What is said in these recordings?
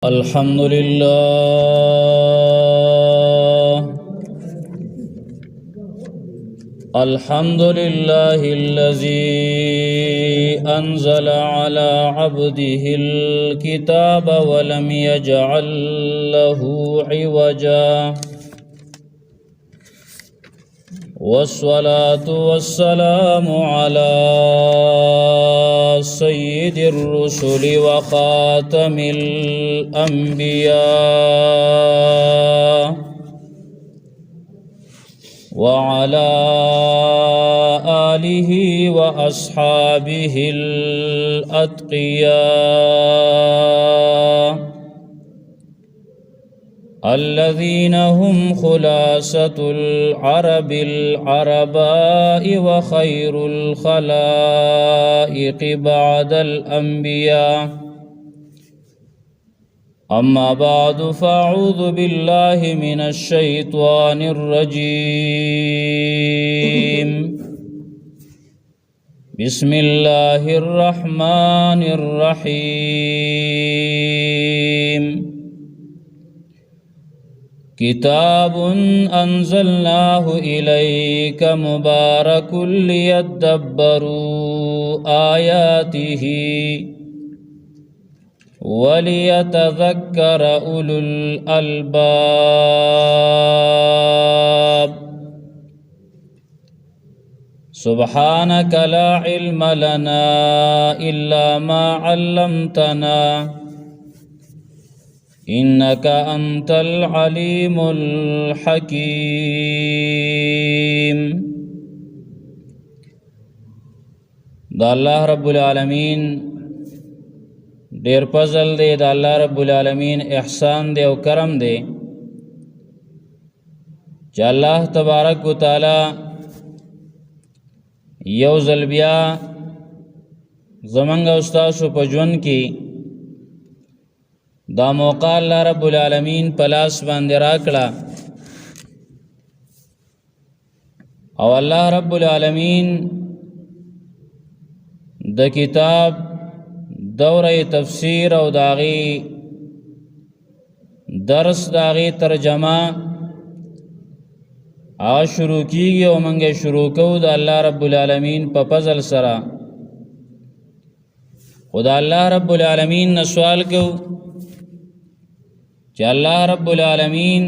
الحمد لله الذي أنزل على عبده الكتاب ولم يجعل له عوجا والصلاة والسلام على سيد الرسل وخاتم الأنبياء وعلى آله وأصحابه الأتقياء الذين هم خلاصة العرب العرباء وخير الخلائق بعد الأنبياء. أما بعد فأعوذ بالله من الشيطان الرجيم. بسم الله الرحمن الرحيم. كتاب أنزلناه إليك مبارك ليدبروا آياته وليتذكر أولو الألباب. سبحانك لا علم لنا إلا ما علمتنا إنك أنت العليم الحكيم. دا الله رب العالمین ډیر فضل دی، دا الله رب العالمین احسان دی او کرم دی چې الله تبارک و تعالی یو ځل بیا زمونږ او ستاسو په ژوند کې دا موقع الله رب العالمین پلاس باندې راکړه او الله رب العالمین د کتاب دوره تفسیر او داغي درس داغي ترجمه شروع کیږي او منګه شروع کوو د الله رب العالمین په فضل سره. خدا الله رب العالمین نه سوال کوو چې الله رب العالمین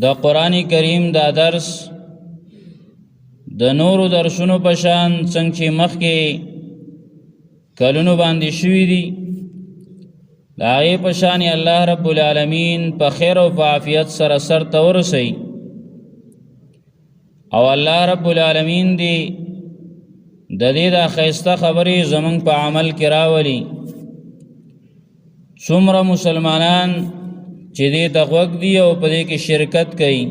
د قرآن کریم دا درس د نورو درسونو پشان څنګه چې مخکې کلونو باندې شوي دي د هغې پشان الله رب العالمین په خیر او په عافیت سره سر ته ورسوي او الله رب العالمین دی د دې دا ښایسته خبرې زمونږ په عمل کې راولي. څومره مسلمانان چې دې ته غوږ دي او په دې کې شرکت کوي،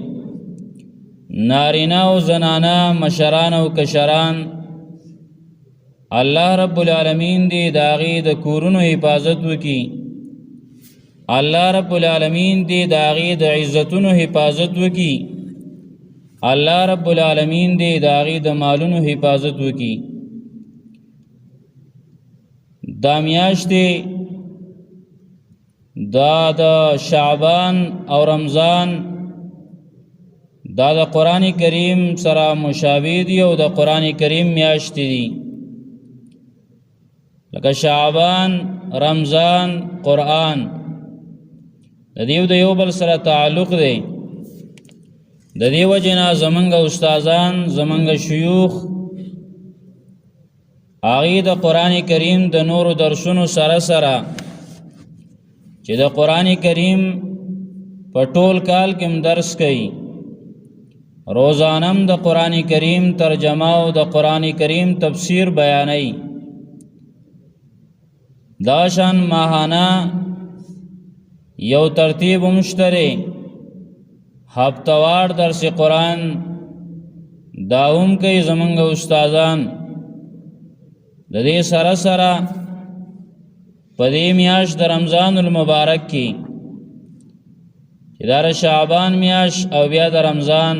نارینه او زنانه، مشران او کشران، الله رب العالمین دې د هغې د کورونو حفاظت وکړي، الله رب العالمین دې د هغې د عزتونو حفاظت وکړي، الله رب العالمین دې د هغې د مالونو حفاظت وکړي. دا میاشتې دا د شعبان او رمضان دا د قرآن کریم سره مشابه دي او د قرآن کریم میاشتې دي، لکه شعبان، رمضان، قرآن د دیو د یو بل سره تعلق دی. د دې وجې نه زمونږ استادان، زمونږ شیوخ هغې د قرآن کریم د نورو درسونو سره سره چې د قرآن کریم په ټول کال کې درس کوي، روزانم د قرآن کریم ترجمه او د قرآن کریم تفسیر بیانوي. دا شان ماهانه یو ترتیب مشتری هفتوار درس قرآن داوم کوي زمونږ استادان. د دې سره سره په دې میاشت د رمضان المبارک کې چې دا شعبان میاشت او بیا د رمضان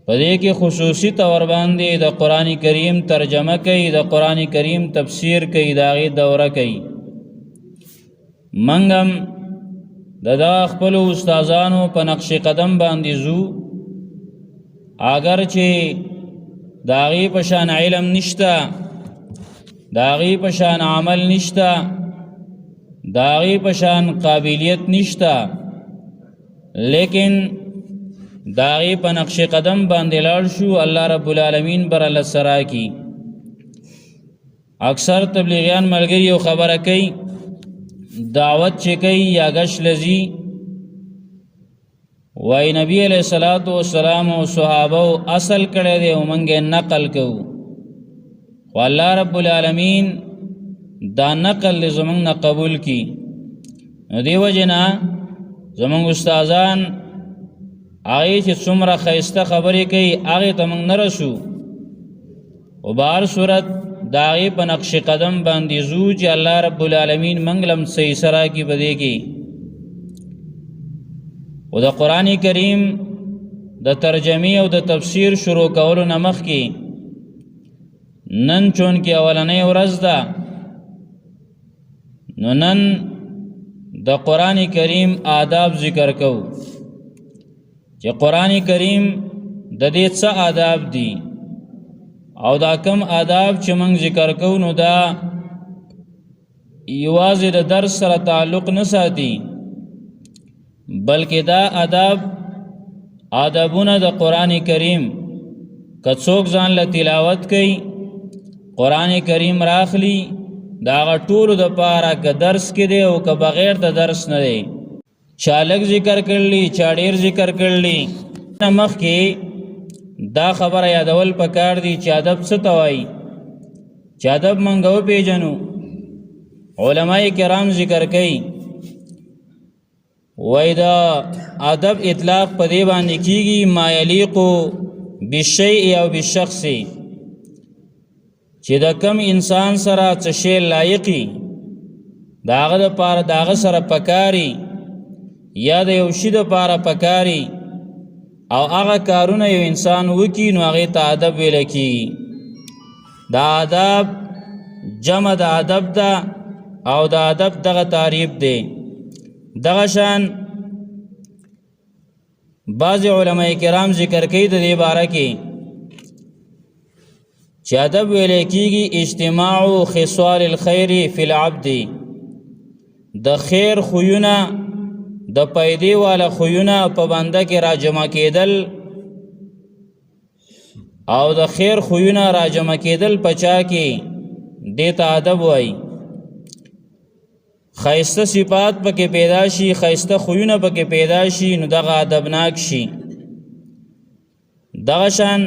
په دې کې خصوصي تور باندې د قران کریم ترجمه کوي، د قران کریم تفسیر کوي، دا غي دوره کوي. منګم د خپل استادانو په نقش قدم باندې زو، اگر چې داغي پشان علم نشتا، داغي پشان عمل نشتا، داغي پشان قابلیت نشتا، لیکن داغي په نقش قدم باندې لاړ شو، الله رب العالمین بر الله سرا کی. اکثر تبلیغیان ملګری یو خبره کوي، دعوت چې کوي یا غش لذي وای نبی علیہ الصلوۃ والسلام او صحابه اصل کړه دې او منګه نقل کو، والله رب العالمین دا نقل زمنګ نه قبول کی. نو دیو جنا زمنګ استادان هغه چې څومره خیسته خبرې کوي هغه ته موږ نه رسو، او بهر صورت داغه په نقش قدم باندې زو چې الله رب العالمین منګلم صحیح سرا کی بده کی. او د قران کریم د ترجمه او د تفسیر شروع کولو نمخ کی نن چون کې اولنې ورځ ده، نو نن د قران کریم آداب ذکر کو چې قران کریم د دې څه آداب دي، او دا کم آداب چې موږ ذکر کو نو دا یوازې د درس سره تعلق نه ساتي، بلکې دا آدابونه د قران کریم کڅوک ځان له تلاوت کوي، قران کریم راخلی دا ټول د پاره ک درس کې دی او ک بغیر د درس نه دی، چالک ذکر کړلی چا ډیر ذکر کړلی. مخ کې دا خبره یادول پکار دی چې ادب څه توای، چې ادب منغو پیجنو. علماء کرام ذکر کوي وای دا ادب اطلاق په دی باندې کیږي ما یلیق بالشیء او بالشخص، چې دا کم انسان سره څه شی لایقي داغه د پاره داغه سره پکاري، یا د یو شی د پاره پکاري، او هغه کارونه یو انسان وکي نو هغه ته ادب ویل کیږي. دا ادب جمع د ادب ده، او د ادب دغه تعریف دی. دغه شان بعض علماء کرام ذکر کوي د دې باره کې چې ادب ویل کیږي اجتماع خصال الخير فی العبد، د خیر خوونه د پیدې والا خوونه په بنده کې راجمع کېدل، او د خیر خوونه راجمع کېدل پچا کې دیتا ادب وای. خیسته صفات پکې پیدا شي، خیسته خوونه پکې پیدا شي، نو دغه ادبناک شي. دغه شان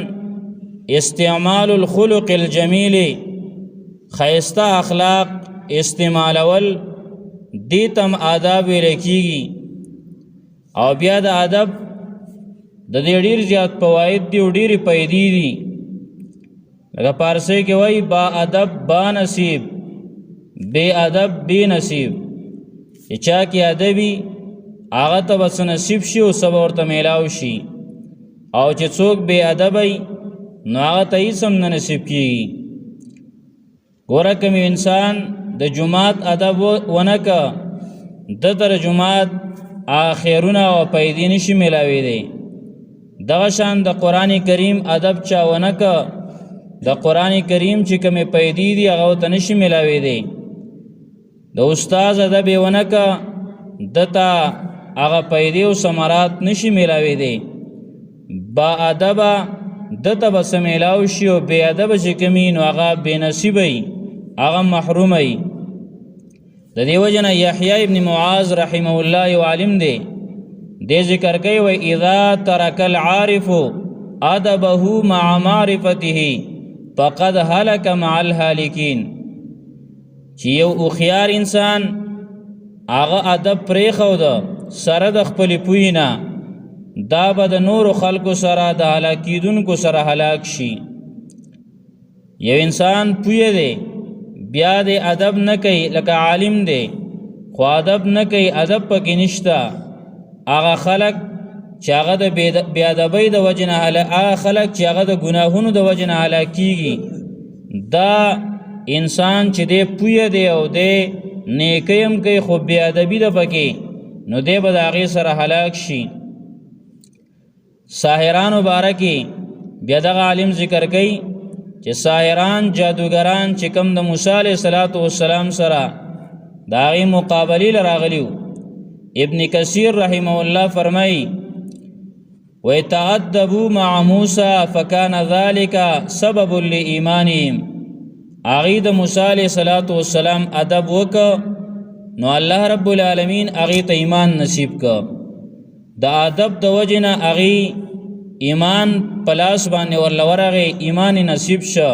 استعمال الخلق الجمیل، خیسته اخلاق استعمالول دیتم آداب ویل کیږي. او بیا د ادب د دې ډیر زیات فواید دي او ډیر پیدې دي. لکه پارسی کې وای با ادب با نصیب، بے ادب بے نصیب. چا کې ادبی هغه ته بس نصیب شي او سبا ورته میلاو شي، او چې څوک بے ادبی نو هغه ته هیڅ هم نه نصیب کیږي. ګوره کوم انسان د جماعت ادب ونکه د تر جماعت آخرونه او پیدې نشي ملاوي دي. دغه شان د قران کریم ادب چاونه کا د قران کریم چې کومه پیدې دي هغه ته نشي ملاوي دي. د استاد ادب ونه کا دتا هغه پیدې او ثمرات نشي ملاوي دي. با ادب دته بس ملاو شي، او بے ادب چې کمین هغه بے نصیبي، هغه محرومي. د دیو جن یحیی ابن معاذ رحمه الله یو عالم دی، دې ذکر کوي و اذا ترك العارف ادبه مع معرفته فقد هلك مع الهالكين. چې یو خيار انسان هغه ادب پرې خو ده سره د خپل پوینا، دا به د نور خلکو سره د هلاکیدونکو سره هلاک شي. یو انسان پوی دی بیا د ادب نه کوي، لکه عالم دی خو ادب نه کوي، ادب پکې نشته. هغه خلک چې هغه د بې ادبۍ د وجې نه هغه خلک چې هغه د ګناهونو د وجې نه هلاکیږي، دا انسان چې دی پوی دی او دی نیکی هم کوي خو بی ادبي ده پکې نو دی به د هغې سره هلاک شي. ساحرانو باره کې بیا دغه عالم ذکر کوي چې ساحران جادوګران چې کوم د موسی علیه السلام سره د هغې مقابلې له راغلي وو، ابن کثیر رحمه الله فرمایي وَيَتَعَدَّبُوا مَعَ مُوسَى فَكَانَ ذَلِكَ سَبَبٌ لِإِيمَانِهِمْ. هغې د موسی علیه السلام ادب وکړه نو الله رب العالمین هغې ته ایمان نصیب کړه. د ادب د وجې نه هغې ایمان په لاس باندې ورله ورغې، ایمان یې نصیب شه.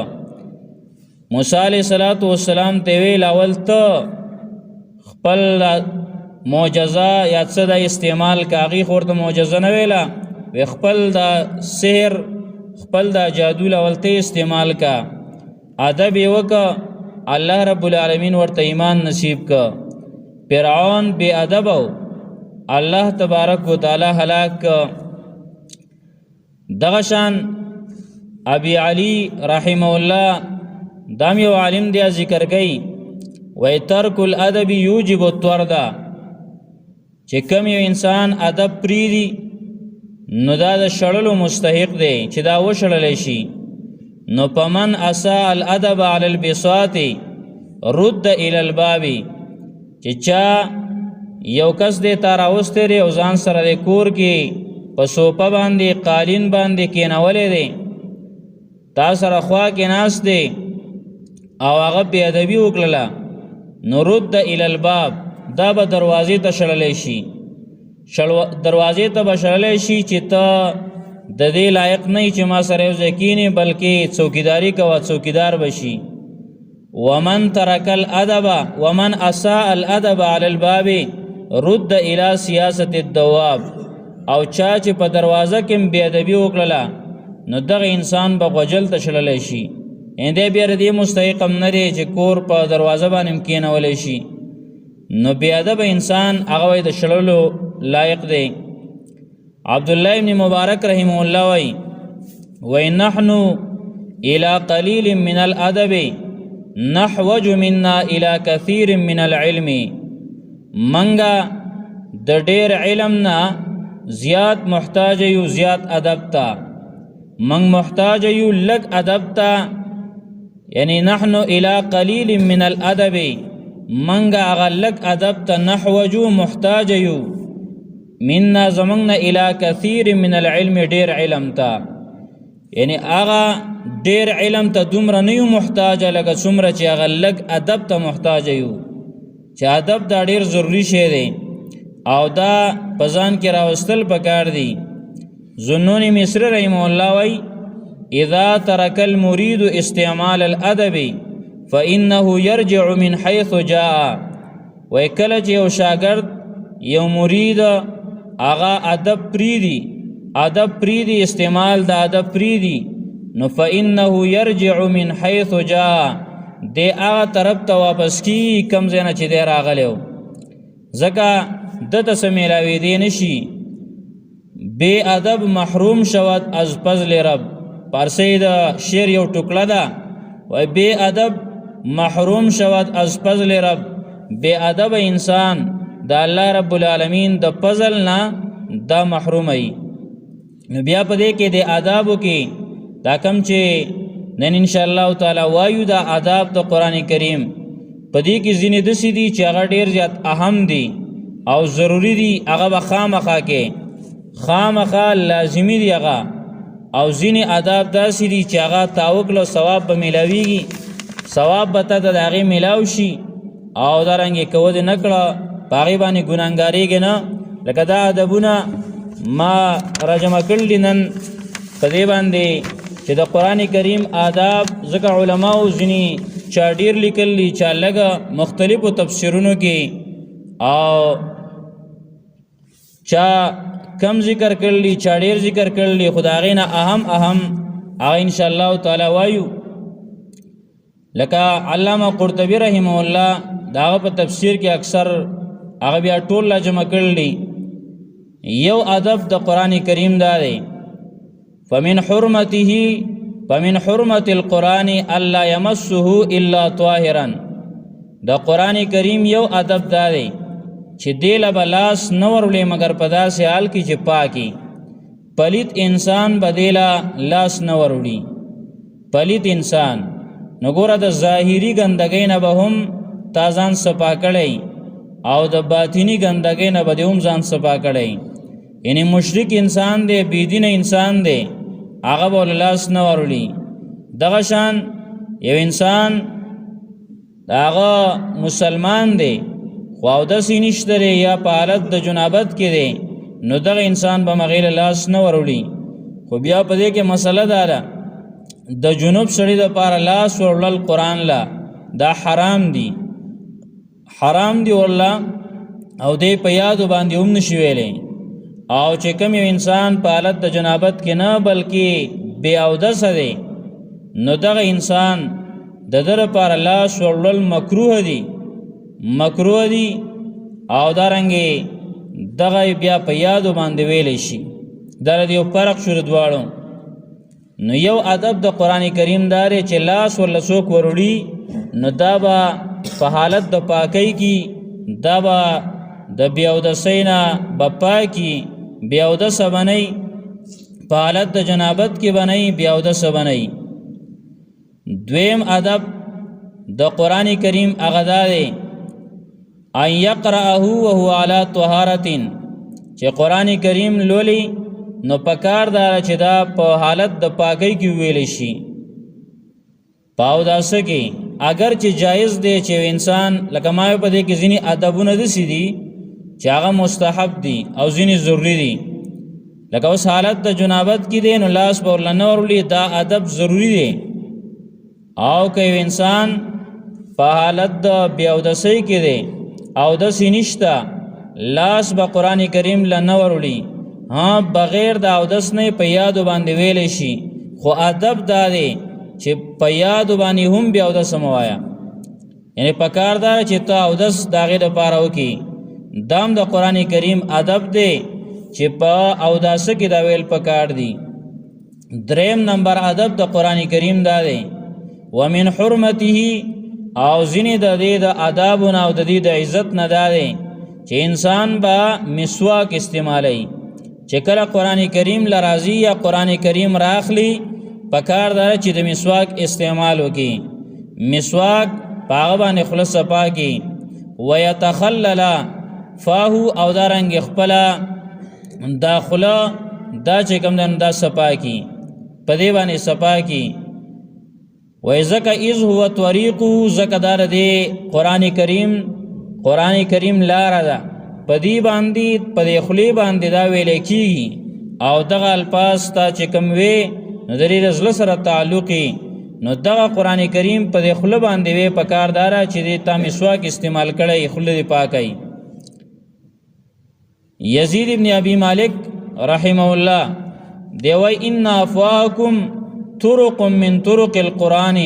موسی علیه السلام ته ویل اول ته خپل معجزه یا څه د استعمال که هغې خو ورته معجزه نه ویله، وی خپل د سحر خپل د جادو لولته استعمال کا، ادب یې وکړه، الله رب العالمین ورته ایمان نصیب کا. فرعون بی ادب او الله تبارک و تعالی هلاک کا. دغه شان ابي علي رحمه الله دام یو عالم دی ذکر کوي وای ترک الادب یوجب الطرد، چې کوم یو انسان ادب پریدي نو دا د شړلو مستحق دی چې دا وشړلی شي. نو پمن اساء الادب علی البساط رد الی الباب، چې چا یو کس دی تا راوستی دی او ځان سره دی کور کې په سوپه باندې قالین باندې کېنولی دی، تا سره خوا کې ناست دی او هغه بې ادبي وکړله نو رد الی الباب، دا به دروازې ته شړلی شي. دروازې ته به شړلی شي چې ته د دې لایق نه چې ما سره یو ځای کینې بلکې څوکیداري کوه، څوکیدار به شي. ومن ترک الادب ومن اساء الادب علی الباب رد الی سیاست الدواب، او چا چې په دروازه کې بې ادبي وکړله نو دغه انسان به غوجل ته شړلی شي. دی بیا د دې مستحق هم نه دی چې کور په دروازه باندې کېنولی شي. نو بی ادب انسان هغه د شړلو لایق دی. عبدالله ابن مبارک رحمه الله وی نحنو الى قلیل من الادب نحوج منا الى کثیر من العلم، منگا د ډیر علم نه زیات محتاج یو زیات ادب تا، منگ محتاج یو لگ ادب تا. یعنی نحنو الى قلیل من الادب، منگا اغلق ادب تا نحوجو محتاج یو مننا زمنگنا الى کثیر من العلم دیر علم تا. یعنی آغا دیر علم تا دومره نیو محتاج لگا سمره چی اغلق ادب تا محتاج یو، چی ادب دا دیر ضروری شه دی او دا پزان کی راوستل پکار دی. ذنون مصری رحمه الله وی اذا ترک المرید استعمال الادب فإنه يرجع من حيث جاء. وی کله چې یو شاگرد یو مرید آغا ادب پریدی استعمال دا ادب پریدی نو فإنه يرجع من حيث جاء، دی آغا طرف تا واپس کی کم زینا چی دی راغلیو، زکا دتا سمیلاوی دی نشی. بے ادب محروم شود از فضل رب، پارسی دا شیر یو ٹکلا دا وی بے ادب محروم شود از فضل رب، بے ادب انسان دا اللہ رب العالمین دا فضل نا دا محروم ای. بیا پا دے کے دے آدابو کی دا کم چے نن انشاءاللہ تعالی وایو دا آداب دا قرآن کریم پا دے کی زینی دسی دی چی اگر دیر زیاد اہم دی او ضروری دی اگر با خامخا کے خامخا لازمی دی اگر او زینی آداب داسی دی چی اگر تاوکلو ثواب با ملاویگی، ثواب بتا تا داغی ملاوشی او دارنگی کود نکڑا پاغی بانی گناہگاری گی نا. لکه دا ادبونا ما رجمه کړلی نن په دې باندې چې د قرآن کریم آداب ځکه علماو ځینې چا ډېر لیکلي چا لږه مختلفو تفسیرونو کې او چا کم ذکر کړلی چا ډېر ذکر کړلی، خو د هغې نه اهم هغه انشاءالله تعالی وایو. لکه علامه قرطبي رحمه الله د هغه په تفسیر کې اکثر هغه بیا ټول لا جمع کړلی. یو ادب د قرآن کریم دا دی فمن حرمت القرآن الا یمسه الا طاهرا، د قرآن کریم یو ادب دا دی چې دیله به لاس نه ورولې مګر په داسې حال کې چې پاکي پلیت انسان به دیله لاس نه وروړي پلیت انسان نو ګوره د ظاهري ګندګۍ نه به هم تا ځان صفا کړی او د باطني ګندګۍ نه به دې هم ځان صفا کړی یعنی مشرک انسان دی بېدینه انسان دی هغه به لاس نه وروړي دغه شان یو انسان هغه مسلمان دی خو اودسې نشته دی یا په حالت د جنابت کې دی نو دغه انسان به هغې له لاس نه وروړي خو بیا په دې کې مسله دا ده د جنوب سړي دپاره لاس وروړل قرآن لا دا حرام دی والله او دی په یادو باندې هم نشي ویلی او چې کوم یو انسان په حالت د جنابت کې نه بلکې بې اودسه دی نو دغه انسان د ده لپاره لاس وروړل مکروه دي او دارنګې دغه بیا په یادو باندې ویلی شي دا د یو فرق شو د دواړو نو یو ادب د قرآن کریم دا دی چې لاس ورله څوک وروړي نو دا به په حالت د پاکۍ کې دا به د بې اودسۍ نه به پاکي بې اودسه به نه په حالت د جنابت کې به نه بې اودسه به نه دویم ادب د قرآن کریم هغه دا دی ان یقرأه وهو علی طهارة چې قرآن کریم لولي نو پکار دا چې دا په حالت د پاکۍ کې ویلی شي په اوداسه کې اگر چې جایز دی چې انسان لکه ما په دې کې ځینې ادبونه داسې دي چې هغه مستحب دي او ځینې ضروري دي لکه اوس حالت د جنابت کې دی نو لاس به ورله نه وروړي دا ادب ضروري دی او که انسان په حالت د بې اودسۍ کې دی اودسې نشته لاس به قرآن کریم له نه وروړي بغیر د اودس نه په یادو باندې ویلی شي خو ادب دا دی چې په یادو باندې هم بیا اودس مه وایه یعنی پکار دا چې ته اودس د هغې دپاره وکړي دام د قرآن کریم ادب دی چې په اوداسه کې دا ویل پکار دی دریم نمبر ادب د قرآن کریم دا دی ومن حرمته او ځینې د دې د آدابونه او د دې د عزت نه دا دی چې انسان به مسواک استعمالی چې کله قرآن کریم لرازی یا قرآن کریم راخلی پکار دا چې د مسواک استعمال وکړي مسواک په هغه باندې خوله صفا کړي ویتخلل فاهو او دارنګې خپله دا خوله دا چې کوم دی دا صفا کړي په دې باندې صفا کړي وای ځکه اذ هو طریقو ځکه دا دی قرآن کریم لاره ده په دې باندې په دې خولې باندې دا ویلی کېږي او دغه الفاظ ته چې کوم وی نو د دې د زړه سره تعلقي نو دغه قرآن کریم په دې خوله باندې وی پکار داره چې دې تا مسواک استعمال کړی خوله دې پاکئ یزید ابن ابي مالک رحمه الله دی وای ان افواکم طرق من طرق القرآن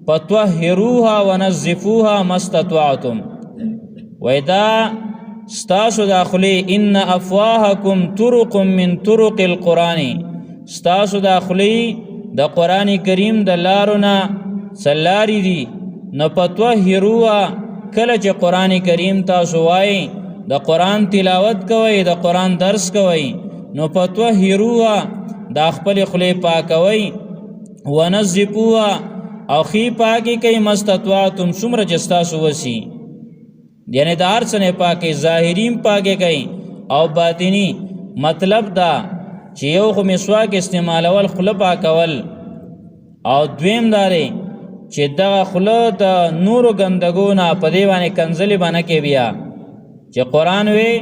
فطهروها ونظفوها ما استطعتم وإذا ستاسو داخلی ان افواهکم طرق من طرق القرآن ستاسو داخلی د قرآن کریم د لارونه سلاری دی نو فطهروها کله چې قرآن کریم تاسو وای د قرآن تلاوت کوي د قرآن درس کوي نو فطهروها دا خپل خلی پاکوي ونظفوها او خی پاکی کئی مستطوعتم څومره چې ستاسو وسی یعنی د هر څه نه پاکي ظاهریم پاکي کئی او باطنی مطلب دا چې یو خو مسواک استعمالول خوله پاکول او دویم داره چې دغه خوله د نورو ګندګو نه په دې باندې کنځلې باندې کې بیا چې قرآن وی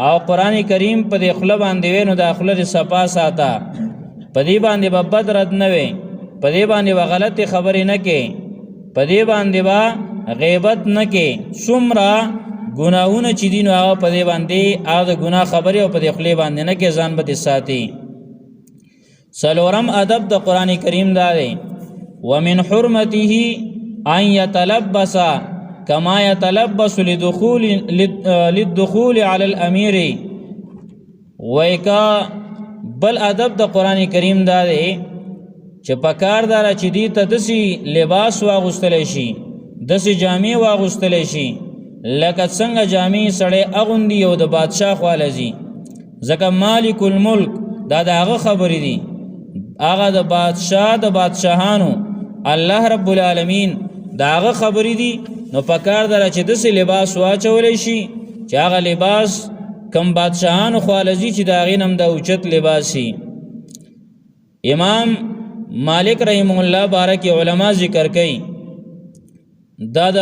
او قرآن کریم په دې خوله باندې وی نو د خوله صفا ساته په دې باندې به بد رد نه وي په دې باندې به غلطې خبرې نه کې په دې باندې به غیبت نه کې څومره ګناهونه چې دي نو هغه په دې باندې هغه د ګناه خبرې او په دې خولې باندې نه کې ځان به دې ساتي څلورم ادب د قرآن کریم دا دی ومن حرمته ان يتلبس كما يتلبس للدخول على الامير وایکا بل ادب د قرآن کریم دا دی چې پکار داره چې دی ته دسی لباس واغوستلی شي داسې جامې واغوستلی شي لکه څنګه جامې سړی اغوندي او د بادشاه خواله ځي. ځکه مالک الملک دا د هغه خبرې دي، هغه د بادشاه د بادشاهانو الله رب العالمین دا هغه خبرې دي. نو پکار ده چې داسې لباس واچولی شي چې هغه لباس کم بادشاهانو خواله ځي چې د هغې نه هم د اوچت لباس شي. امام مالک رحمه الله بارک علما ذکر کوي دا د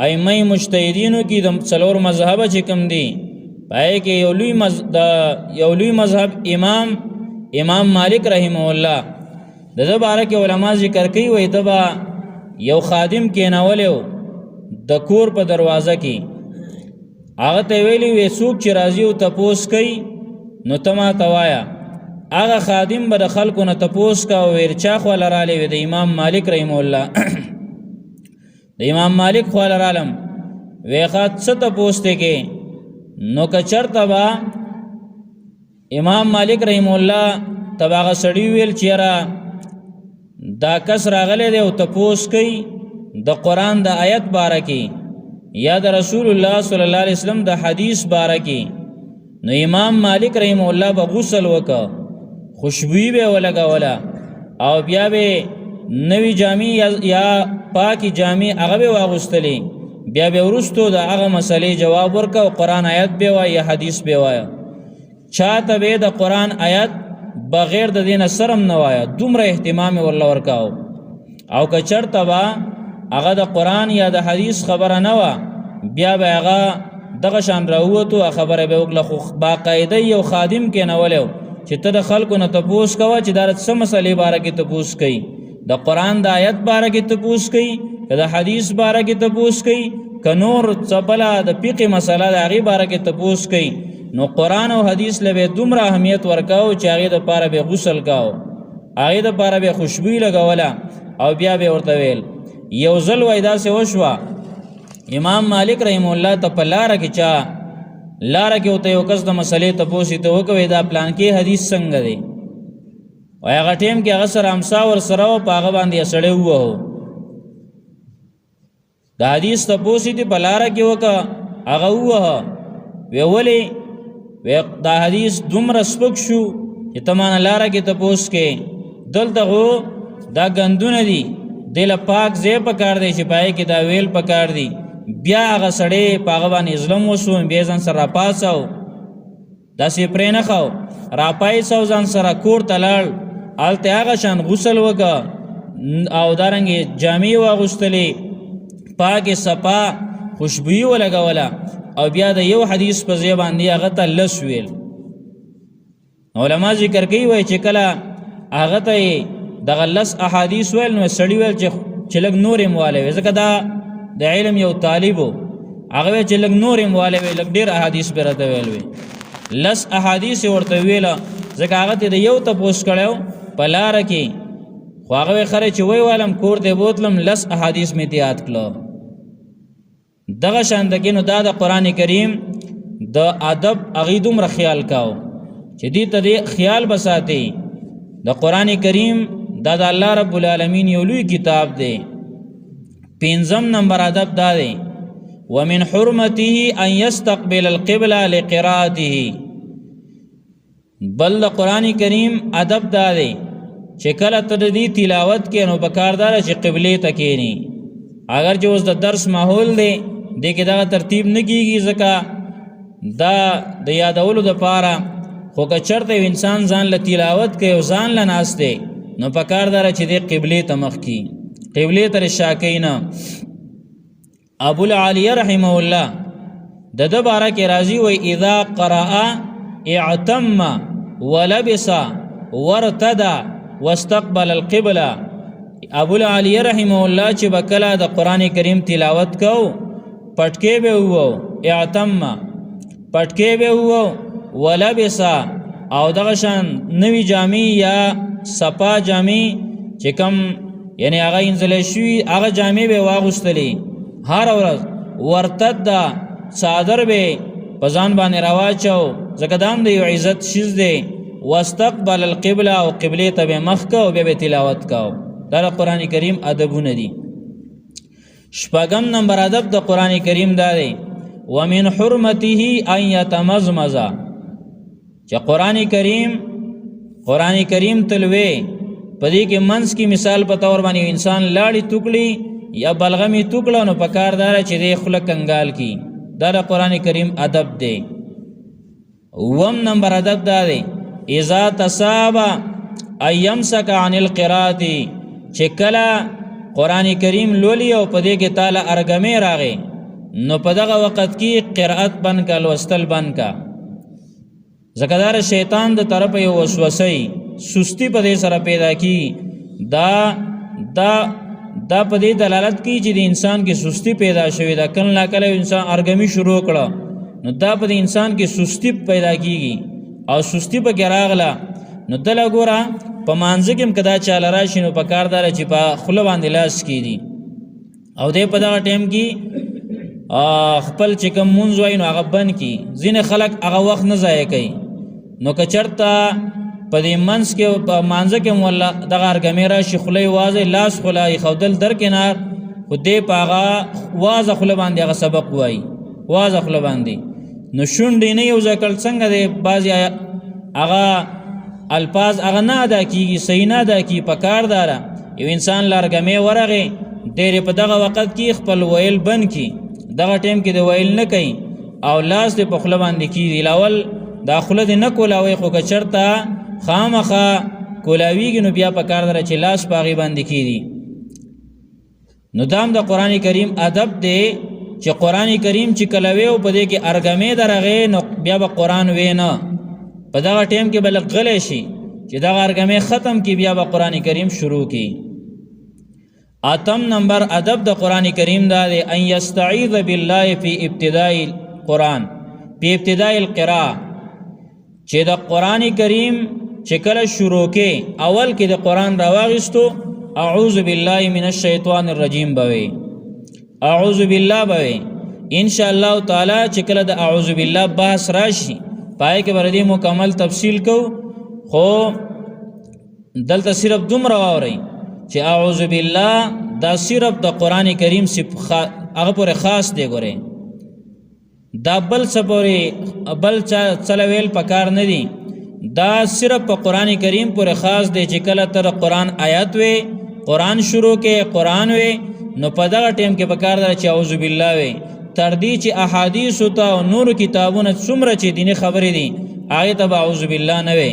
ائمه مجتهدینو کې د څلور مذهبه چې کوم دي پای کې یو لوی مذهب امام مالک رحمه الله د بارک علما ذکر کوي وای دبا یو خادم کېناولیو د کور په دروازه کې هغه ته ویلی وې څوک چې راځي او تپوس کوي نو ته ما ته وایه. هغه خادم به د خلکو نه تپوس کا او ورچا خواله رالی وي د امام مالک رحمه الله د امام مالک خواله رالم وی خات څه تپوس دی کې نو که چرته به امام مالک رحمه الله تب هغه سړي ویل چې یاره دا کس راغلی دی او تپوس کوي د قرآن د آیت باره کې یا د رسول الله صلی الله علیه وسلم د حدیث باره کې، نو امام مالک رحمه الله به غسل وکړه، خوشبویی به ولګوله او بیا به نوی جامې یا پاکی جامې هغه به واغوستلې، بیا به وروستو د هغه مسلې جواب ورکړه او قرآن آیت به وایه یا حدیث به وایه. چاته به د قرآن آیت بغیر د دین سرم نه وایه، دومره اهتمام ورله ورکاو. او که چرته به هغه د قرآن یا د حدیث خبره نه وه بیا به هغه دغه شان راووتو خبره به وکړه، خو باقاعده یو خادم کېنولی چې ته د خلکو نه تپوس کوه چې دا څه مسلې باره کې تپوس کوي، د قرآن د آیت باره کې تپوس کوي، که د حدیث باره کې تپوس کوي، که نور څه بله د فقه مسله د هغې باره کې تپوس کوي، نو قرآن او حدیث له به دومره اهمیت ورکاو چې هغې دپاره به غسل کاو، هغې دپاره به خوشبویي لګوله او بیا به ورته ویل. یو ځل وای داسې وشوه امام مالک رحمه الله ته په لاره کې ورته یو کس د مسلې تپوس یې ته وکوي دا پلان کې حدیث څنګه دی، وای هغه ټیم کې هغه سره امسا ورسره و په هغه باندې یې سړی ووهو. د حدیث تپوس یې په لاره کې وکړه هغه ووهه، وی ولې دا حدیث دومره سپک شو چې ته مانه لاره کې تپوس کې، دلته خو دا ګندونه دي دله پاک ځای پکار دی چې پای کې دا ویل پکار دی. بیا هغه سړی په هغه باندې ظلم وشو، بیا ځان سره راپاڅو داسې پرې نه خو راپاڅو ځان سره کور ته لاړ، هلته هغه شان غسل وکړه او دارنګې جامې واغوستلې پاکې صفا خوشبویي ولګوله او بیا د یو حدیث په ځای باندې هغه ته لس ویل. علما ذکر کوي وایي چې کله هغه ته دغه لس احادیث ویل نو سړي ویل چې لږ نور یې موالی وي، ځکه دا د علم یو طالب و، هغه ویل چې لږ نور یې موالی وي، لږ ډېر احادیث به راته ویل وي. لس احادیث یې ورته ویله ځکه هغه ته د یو تپوس کړی و په لاره کې، خو هغه وی خره چې وی والم کور ته بوتلم لس احادیث مې ته یاد کړه. دغه شان د کې نو دا د قرآن کریم د ادب هغې دومره خیال کاو چې دې ته دې خیال به ساتي. د قرآن کریم دا د الله رب العالمین یو لوی کتاب دی. 5 نمبر ادب دا دی ومن حرمته ان يستقبل القبلة لقراءته. بل د قرآن کریم ادب دا دی چې کله ته د دې تلاوت کې نو پکاردار چې قبلې ته کېني، اگر چې اوس د درس ماحول دی دې کې دغه ترتیب نه کېږي ځکه دا د یادولو دپاره، خو که چرته انسان ځان له تلاوت کوي او ځان له ناست دی نو پکار داره چې دې قبلې ته مخ کړي، قبلې ته شا کوي نه. ابو العالیه رحمه الله د ده باره کې راځي وایي اذا قرأ اعتم ولبس وارتدى واستقبل القبله. ابو العالیه رحمه الله چې به کله د قرآن کریم تلاوت کو پټکې به وو، اعتم پټکې به وو، ولبسا او دغه شان نوی جامې یا صفا جامې چې کم یعنی هغه انځلې شوي هغه جامې به واغوستلې هر ورځ، ورتده څادر به په ځان باندې راواچو ځکه دا هم د یو عزت شیز دی، واستقبل القبله او قبلې ته به مخ کو او بیا به تلاوت کو. دا د قرآن کریم ادبونه دي. شپږم نمبر ادب د قرآن کریم دا دی ومن حرمته ان یتمزمز چې قرآن کریم تلوي پدې کې منس کی مثال په تور باندې انسان لاړی ټوکړي یا بلغمی ټوکړه نو پکار دار چې د خلک کنګال کی دا د قرآن کریم ادب دی وم نمبر ادب دا دی اذا تصاب ایمسک عن القراءه چې کله قرآن کریم لولی او پدې کې تعالی ارګمې راغې نو په دغه وخت کې قرأت بند کا لوستل بند کا زکدار شیطان د طرف یو وسوسه سستی په دې سره پیدا کی دا په دې دلالت کی چې د انسان کې سستی پیدا شوی دا کله نا کله انسان ارګمی شروع کړه نو دا په انسان کې سستی پیدا کیږي او سستی په کې راغله نو دل ګوره په مانځ کې کدا چاله راشي نو په کاردار چې په خله باندې لاس کیدی او دې په دا ټیم کې خپل چې کوم مونږ وای نو هغه بن کی ځینې خلک هغه وخت نه ضایع کوي نو کچرتا په دې منځ کې په مانځ کې مولا دغه ارګمې راشي خله واځي لاس خلای خودل در کنار خو دې پاغه واځه خله باندې هغه سبق وای واځه خله باندې نو شونډې نه یو ځکل څنګه دې بازي هغه الفاظ هغه نه ادا کیږي صحیح نه ادا کی په کار دارا یو انسان لارګمې ورغه ډېر په دغه وخت کې خپل ویل بن کی دغه ټیم کې د ویل نه کوي او لاس دې په خله باندې کیږي لاول داخله دې نه کولاوي خو کچرتا خامخا کولاویږي نو بیا په کار دره چې لاس باغی باندې کیږي نو دام د قرآن کریم ادب دی چې قرآن کریم چې کلوي او په دې کې ارګمې درغه نو بیا به قرآن وینا په دغه ټیم کې بل غلې شي چې دغه ارګمې ختم کی بیا به قرآن کریم شروع کی اتم نمبر ادب د قرآن کریم دا دی ان یستعیذ بالله فی ابتداء القرآن فی ابتداء القراءه چې د قرآن کریم چې کله شروع کې اول کې د قرآن راواغستو اعوذ بالله من الشیطان الرجیم بوي اعوذ بالله بوي ان شاء الله تعالی چې کله د اعوذ بالله بحث راشي پای کې بردي مکمل تفصیل کو خو دلته صرف دومره واوري چې اعوذ بالله دا صرف د قرآن کریم هغه پر خاص دی ګوره دا بل سپوري بل چلویل پکار نه دي دا صرف په قرآن کریم پر خاص دی چې کله تر قرآن آیات وي قرآن شروع کې قرآن وي نو په دغه ټیم کې پکار دی چې اعوذ بالله وي تر دې چې احادیث او نور کتابونه څومره چې دیني خبرې دي هغه ته اعوذ بالله نه وي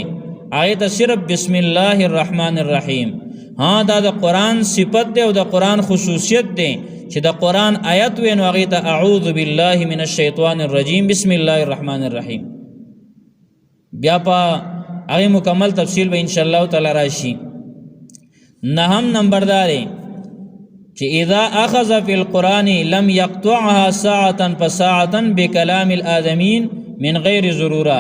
هغه ته صرف بسم الله الرحمن الرحیم ها دا د قرآن صفت دی او د قرآن خصوصیت دی چې د قرآن آیت وین هغه ته اعوذ بالله من الشیطان الرجیم بسم الله الرحمن الرحیم بیا په هغه مکمل تفصیل به ان شاء الله تعالی راشي نهم نمبر داري چې اذا اخذ في القران لم يقطعها ساعه فساعه بكلام الادمين من غیر ضروره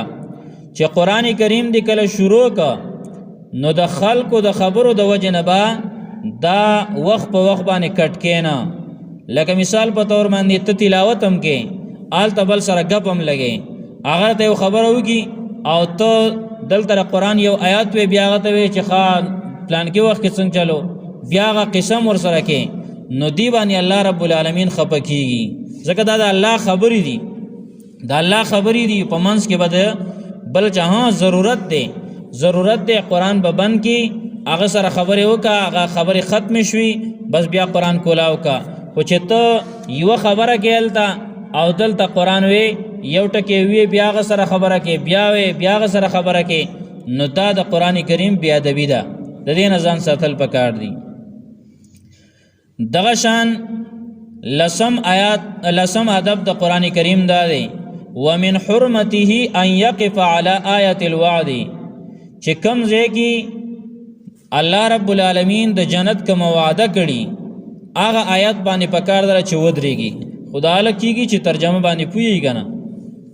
چې قران کریم د کله شروع کا نو د خلقو د خبرو د وجه نه با دا وخت په وخت باندې کټ کینا لکه مثال په تور باندې ته تلاوت هم کې آل تبل سره غپ هم لګي اگر ته خبره وږي او ته دلته قرآن یو آیات وی بیا غته وی چې خان پلان کې وخت کې څنګه چلو بیا غ قسم ور سره کې نو دی باندې الله رب العالمین خپکیږي ځکه دا د الله خبرې دي دا الله خبرې دي په منځ کې بده بل جهان ضرورت دی قرآن به بند کی هغه سره خبره وکا هغه خبره ختم شوي بس بیا قرآن کولاو کا خو چې ته یو خبره کېلتا او دلته قرآن وی یو ټکی وی بیا هغه سره خبره کې بیا وی بیا هغه سره خبره کې نو دا د قرآن کریم بیا ادبی ده د دې نه ځان ساتل پکار دي دغه شان لسم ادب د قرآن کریم دا دی ومن حرمته ان يقف على آیت الوعد چې کوم ځای کې الله رب العالمین د جنت کوم وعده کړي هغه آیات باندې پکار دره چې ودرېږي خدا له کیږي چې ترجمه باندې پوي کنه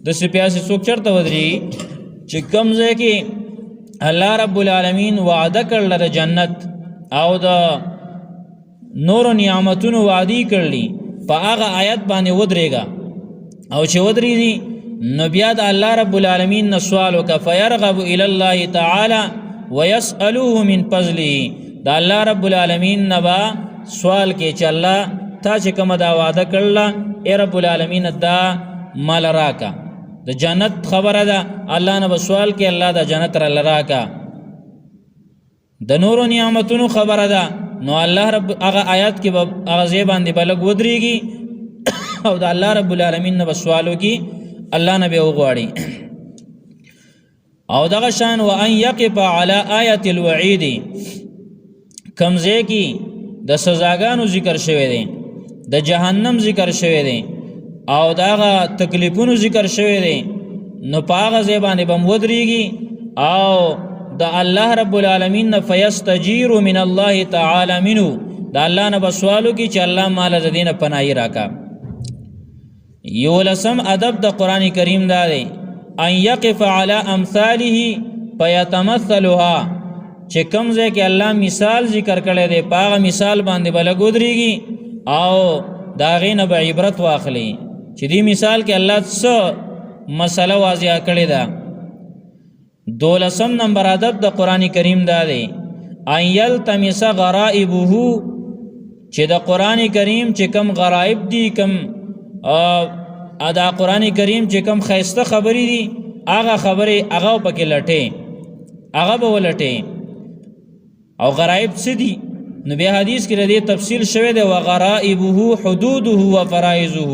د سپیاسي څوک چرته ودرېږي چې کوم ځای کې الله رب العالمین وعده کړل د جنت او د نور نعمتونو وعده کړلی په هغه آیات باندې ودرېږي او چې ودرېږي نو بیا د الله رب العالمین نه سوال وکړه فيرغب الى الله تعالی ويسأله من فضله د الله رب العالمین نه با سوال کې چې الله تا چې کومه دا وعده کړله ای رب العالمین دا مال راکا د جنت خبره ده الله نه به سوال کې الله دا جنت را لراکا د نورو نعمتونو خبره ده نو الله رب هغه آیات کې هغه ځای باندې بلګ ودرېږي او د الله رب العالمین نه به سوالو کې الله نه به وغواړي او دغه شان وان یقف علی آیت الوعید کمزه کی د سزاګانو ذکر شوی دی د جهنم ذکر شوی دی او دغه تکلیفونو ذکر شوی دی نو پاغه زبانه بم ودرېږي او د الله رب العالمین نه فیستجیر من الله تعالی منه د الله نه بسوالو کی چې الله مال د دینه پناهی راکا یو لسم ادب د قران کریم دا دی ان یقف علی امثاله فیتمثلها چې کوم ځای کې الله مثال ذکر کړی دی پاغه مثال باندې بلګودريږي او دا غینه به عبرت واخلي چې دی مثال کې الله څه مسله واضح کړی ده دولسم نمبر ادب د قران کریم دا دی ان یلتمس غرائبه چې د قران کریم چې کم غرائب دي کم ادا قران کریم چې کم خیسته خبرې دي هغه خبرې هغه پکې لټه هغه به ولټه او غرائب څه دي نو بیا حدیث کې ردی تفصیل شوی دی وغرائبه حدوده وفرائضه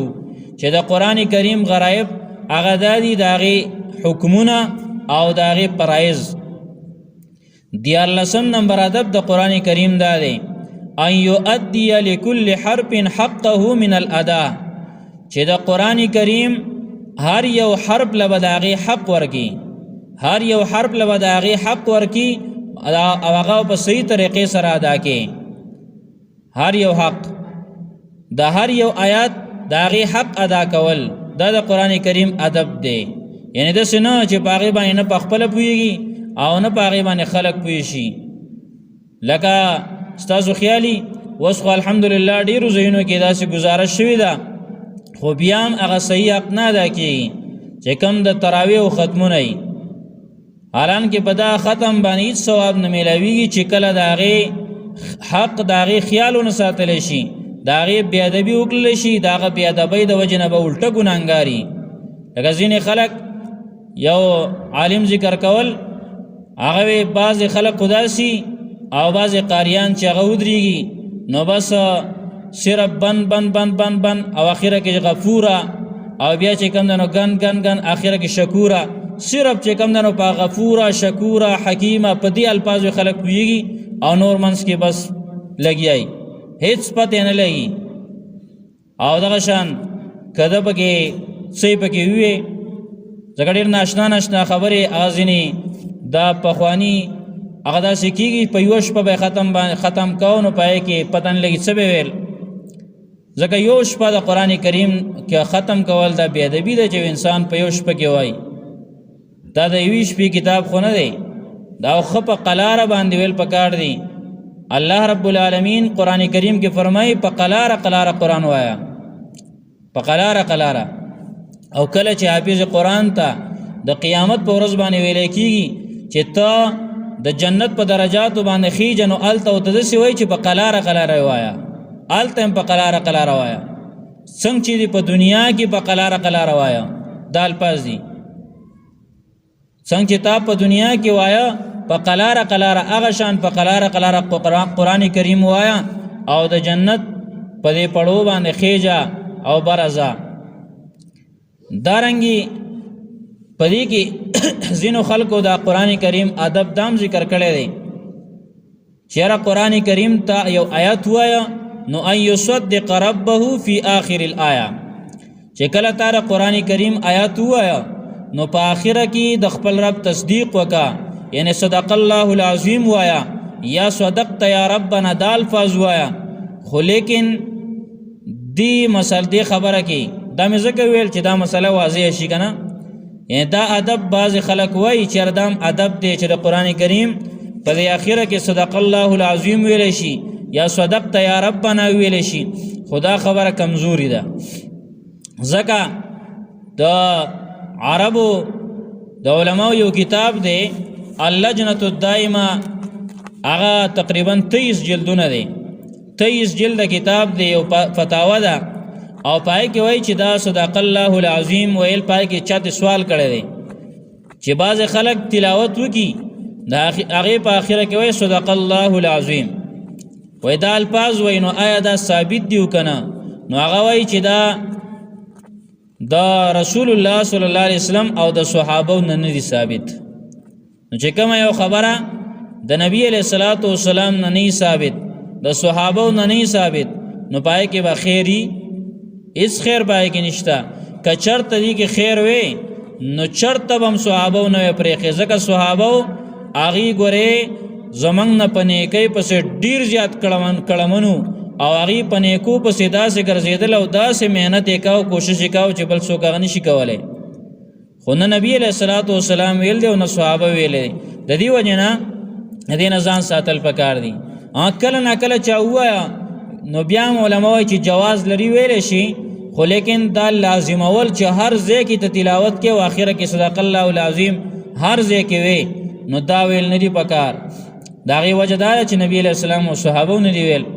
چې د قران کریم غرائب هغه دادي داغي حکمونه او داغي فرایض دیارلسم نمبر ادب د قران کریم دا دی ان یؤدی لكل حرف حقه من الاداء چې د قران کریم هر یو حرف لبداغي حق ورکی هر یو حرف لبداغي حق ورکی او هغه په صحیح طریقې سره ادا کړي هر یو حق د هر یو آیات داغي حق ادا کول دا د قران کریم ادب دی یعنی د سينه چې پاغي باندې نه پخپل پويږي او نه پاغي باندې خلق پوي شي لکه استاد خیالي وسخ الحمدلله ډیرو زینو کې داسې گزارش شوی دا خو بیا هم هغه صحیح حق نه ادا کیږي چې کم د تراویح او ختمونه حالان کې پدا ختم باندې ثواب نه ملويږي چې کله داغه حق داغه خیالونه ساتل شي داغه بی ادبی وکړل شي داغه بی ادبی د وجنه به الټه ګناګاری لکه ځینې خلک یو عالم ذکر کول هغه بعض خلک خداسي او بعض قاریان چې هغه ودرېږي نو بس صرف بن بن بن بن بن او اخره کې غفورا او بیا چې کوم دنو غن غن غن اخره کې شکورا صرف چې کوم دنو په غفورا شکورا حکیمه په دې الفاظو خلق ویږي او نور منس کې بس لګیای هیڅ پته نه لګي او دغه شان کده پکې څه پکې وي زګړیر ناشنا خبره اغازنی دا پخوانی هغه دا سکیږي په یوش په ختم کاونو پای کې پتن لګي څه ویل ځکه یوش په د قران کریم کې ختم کول دا بی ادبی ده چې انسان په یوش په کې وای دا د یوش په کتاب خو نه دی دا خو په قلاره باندې ویل پکار دی الله رب العالمین قران کریم کې فرمایي په قلاره قران وایا په قلاره او کله چې حافظ قران ته د قیامت په ورځ باندې ویل کیږي چې ته د جنت په درجاتو باندې خيجنو الته او تدسي وای چې په قلاره وایا الته په قلاره وایا څنګه چې په دنیا کې په قلاره وایا دال پاز دي څنګه چې تا په دنیا کې وایا په قلاره هغه شان په قلاره قران کریم وایا او د جنت په دې پړو باندې خيجا او برزا دارنګي پدې کې زینو خلقو دا قران کریم ادب دام ذکر کړی دی چیرې قران کریم ته یو آیات وایا نو ان یصدق ربه فی آخر الآیه چې کله تار قران کریم آیات وایا نو په اخره کې د خپل رب تصدیق وکا یعنی صدق الله العظیم وایا یا صدقت یا ربنا دال فاز وایا خو لیکن دی مسل دی خبره کې دا مې ځکه ویل چې دا مسله واضح شي کنه یعنی دا ادب باز خلق وای چې ردم ادب دی چې د قران کریم په اخره کې صدق الله العظیم ویل شي یا صدقت یا ربنا ویل شي خدا خبره کمزوري ده ځکه د عربو د علماء یو کتاب دی اللجنه الدائمه هغه تقریبا 23 جلدونه دي 23 جلد کتاب دی او فتاوا ده او پای کې وای چې دا صدق الله العظیم ویل پای کې چاته سوال کړی دی چې بعض خلک تلاوت وکي دا هغه په اخره کې وای صدق الله العظیم وای دا الفاظ وای نو آیا دا ثابت دی کنه نو هغه وای چې دا رسول الله صلی الله علیه وسلم او د صحابه نه دي ثابت نو چې کوم یو خبره د نبی علیہ الصلوۃ والسلام نه ثابت د صحابه نه ثابت نو پای کې به خیری اس خیر پای کې نشتا که چرته دی کې خیر وي نو چرته هم صحابه نه پرېخه ځکه صحابه اغي ګوره زمنګ نه پنه کوي پس ډیر زیات کړمنو او اغي پنه کو پس داسې ګرځیدل او داسې مهنت وکاو کوشش وکاو چې بل څوک غني شي کولای خو نه نبی علیہ الصلوۃ والسلام ویل دی او نه صحابه ویل دی د دې وجنه دې نه ځان ساتل پکار دي کله نه کله چا وایا نو بیا علماء چې جواز لري ویل شي خو لیکن دا لازم اول چې هر ځای کې تلاوت کې او اخره کې صدق الله العظیم هر ځای کې وي نو دا ویل نه دی پکار دا غي وجه دا چې نبی علیہ السلام او صحابه نه دی ویل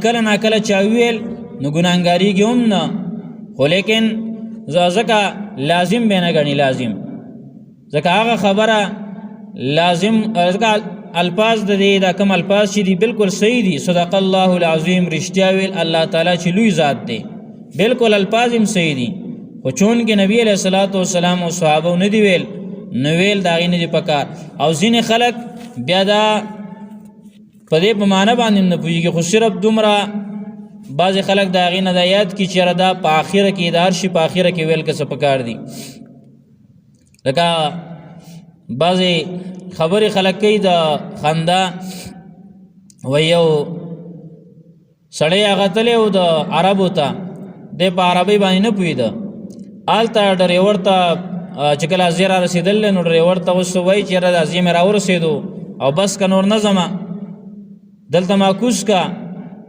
کله نه کله چا ویل نو ګناګاری کوم نه خو لیکن ځکه لازم به نه غني لازم ځکه هغه خبره لازم ځکه الفاظ د دې دا کوم الفاظ چې دي بالکل صحیح دي صدق الله العظیم رښتیا ویل الله تعالی چې لوی ذات دی بالکل الفاظ هم صحیح دي خو چون کې نبی علیہ الصلوۃ والسلام او صحابه نه دی ویل نو ویل دا غي نه دی پکار او ځینې خلک بیا دا په دې په معنا باندې نه پوهیږي خو صرف دومره بعض خلک دا غي نه د یاد کی چیرې دا په اخره کې دار شي په اخره کې ویل کې څه پکار دي لکه بعضی خبرې خلک کوي د خندا ویو سړی هغه تللی او د عربو ته دی په عربۍ باندې نه پوهېده هلته ډریور ته چې کله زه را رسېدل نو ډریور ته اوس وایي چې یاره دا زه مې راورسېدو او بس که نور نه ځمه دلته معکوس کا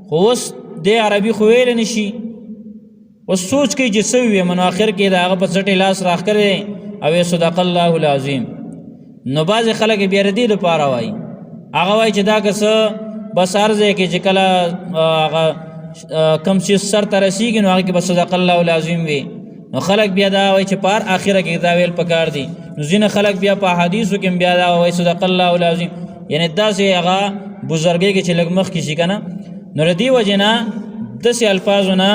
خو اوس دی عربي خو ویلی نه شي اوس سوچ کوي چې څه وویم نو آخر کې د هغه په څټې لاس راښکلی او صدق الله العظیم نو بعضې خلک بیا د دې لپاره وایي هغه وایي چې دا که څه بس هر ځای کې چې کله هغه کم شي سر ته رسېږي نو هغه کې به صدق الله العظیم وي نو خلک بیا دا وایي چې په هر اخره کې دا ویل پکار دي نو ځینې خلک بیا په حدیثو کې بیا دا وایي صدق الله العظیم یعنی داسې هغه بزرګۍ کې چې لږ مخکې شي که نه نو د دې وجې نه داسې الفاظو نه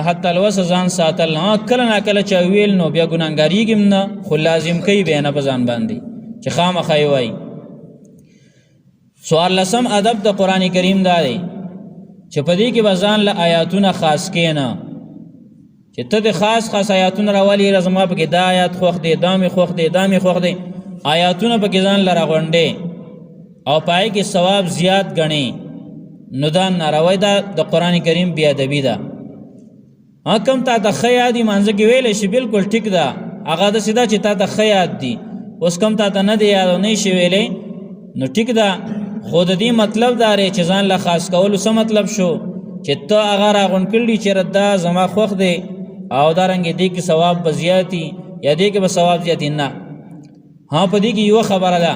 حتی الوسه ځان ساتل کله نه کله چا ویل نو بیا ګناهګاریږي هم نه خو لازم کوي بیا نه په ځان باندې چې خامخا یې وایي څوارلسم ادب د قرآن کریم دا دی چې په دې کې به ځان له آیاتونه خاص کښېنه چې ته د خاص آیاتونه راولي زما پکې دا آیات خوښ دی دا مې خوښ دی دا مې خوښ دی آیاتونه پکې ځان له راغونډې او پای کې ثواب زیات ګڼې نو دا ناروی ده د قرآن کریم بې ادبي ده کم تا ته ښه یاد دي مانځه کې ویلی شي بالکل ټیک ده هغه داسې ده چې تا ته ښه یاد دي اوس کم تا ته نه دی یاد او نه شي ویلی نو ټیک ده خو د دې مطلب دا دی چې ځان له خاص کولو څه مطلب شو چې ته هغه راغونډ کړي چې دا زما خوښ دی او دارنګې دې کې ثواب به زیاتي یا دې کې به ثواب زیاتي نه په دې کې یوه خبره ده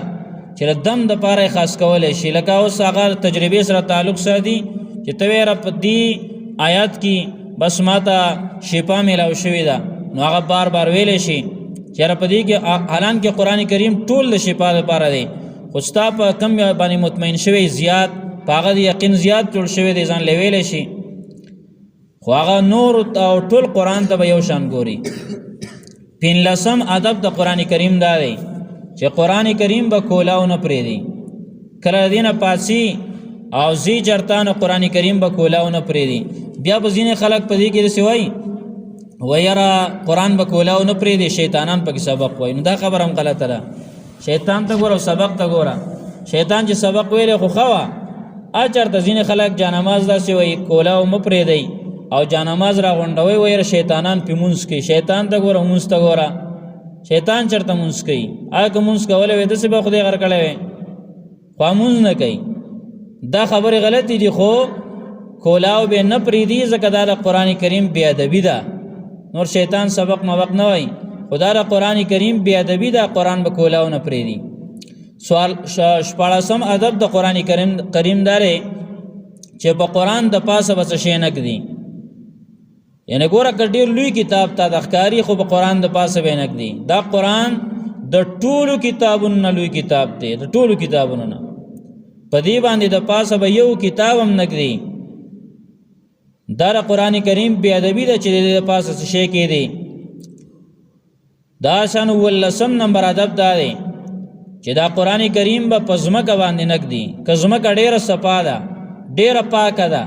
چې دم د پاره خاص کولی شي لکه اوس هغه تجربې سره تعلق ساتي چې ته ویره په دې آیات کې بس ما ته شفا میلاو شوې ده نو هغه بار بار ویلی شي چې یاره په دې کې حالان کې قرآن کریم ټول د شفا لپاره دی خو ستا په کم باندې مطمئن شوی زیات په هغه د یقین زیات جوړ شوی دی ځان له ویلی شي خو هغه نور او ټول قرآن ته به یو شان ګوري پنځلسم ادب د قرآن کریم دا دی چې قرآن کریم به کولاو نه پرېږدي کله د دې نه پاسي او زی چرته قرآن کریم به کولاو نه پرېږدي بیا به ځینې خلک په دې کې داسې وایي ویره قرآن به کولاو نه پرېږدي شیطانان پکې سبق وایي نو دا خبره هم غلطه ده شیطان ته ګوره او سبق ته ګوره شیطان چې سبق ویلی خو ښه وه چېرته ځینې خلک جانماز داسې وایي کولاو مه پرېږدئ او جانماز راغونډوئ ویره شیطانان پې مونځ کوي شیطان ته ګوره مونځ ته ګوره شیطان چېرته مونځ کوي هغه که مونځ کولی وی داسې به خدای غر کړی وی خو مونځ نه کوي دا خبرې غلطې دي خو کولاو به نه پرېږدي ځکه دا د قرآن کریم بې ادبي ده نور شیطان سبق موق نه وایي خو دا د قرآن کریم بې ادبي ده قرآن به کولاو نه پرېږدي شپاړسم ادب د قرآن کریم دا دی چې په قرآن د پاسه بس شي نه کړي. یعنی ګوره که ډېر لوی کتاب تا د ښکاري خو په قرآن د پاسه به نه کړي. دا قرآن د ټولو کتابونو نه لوی کتاب دی، د ټولو کتابونو نه. په دې باندې د پاسه به یو کتاب هم نه کړي. دا د قرآن کریم بې ادبي ده چې د پاسه څه شی کې دی. دا شان 18 نمبر ادب دا دی چې دا قرآن کریم به په ځمکه باندې نه کړي. که ځمکه ډېره صفا ده، ډېره پاکه ده،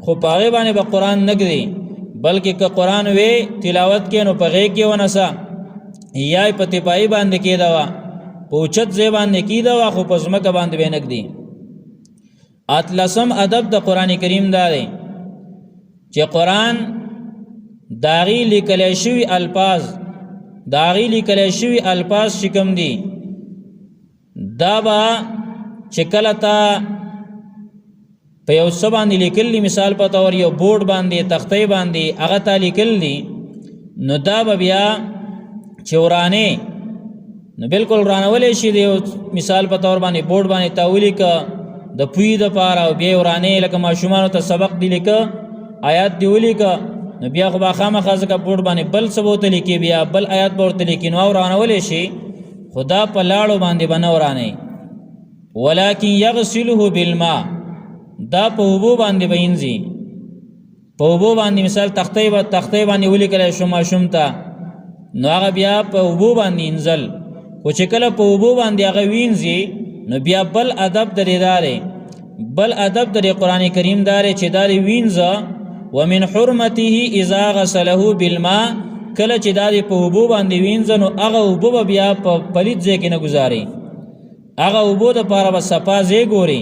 خو په هغې باندې به قرآن نه کړي، بلکې که قرآن وی تلاوت کې نو په غېږ کې ونسه، یا په تپایي باندې کېده وه، په اوچت ځای باندې کېده وه، خو په ځمکه باندې به نه کړي. 18 ادب د قرآن کریم دا دی چې قرآن د هغې لیکلی شوي الفاظ، د هغې لیکلی شوي الفاظ چې کوم دي دا به چې کله تا په یو څه باندې لیکل دي، مثال په طور یو بورډ باندې، تختې باندې هغه تا لیکل دي، نو دا به بیا چې ورانې نو بالکل ورانولی شي. د یو مثال په طور باندې بورډ باندې تا ولیکه د پوی دپاره، او بیا ورانې لکه ماشومانو ته سبق دی لیکه، آیات دی ولیکه، نو بیا خو به خامخا ځکه بورډ باندې بل څه به ورته لیکي، بیا بل آیات به ورته لیکي، نو ورانولی شي، خو دا په لاړو باندې به نه ورانې. ولکن یغسله بالماء، دا په اوبو باندې به وینځي. په اوبو باندې مثال تختې باندې ولیکلی شو ماشوم ته، نو هغه بیا په اوبو باندې انزل. خو چې کله په اوبو باندې هغه وینځي، نو بیا بل ادب درې دارې، بل ادب درې قرآن کریم دارې چې دارې وینځه. ومن حرمته اذا غسله بالماء، کله چې دارې په اوبو باندې وینځه، نو هغه اوبو به بیا په پلیت ځای کې نه ګزاري، هغه اوبو دپاره به صفا ځای ګوري.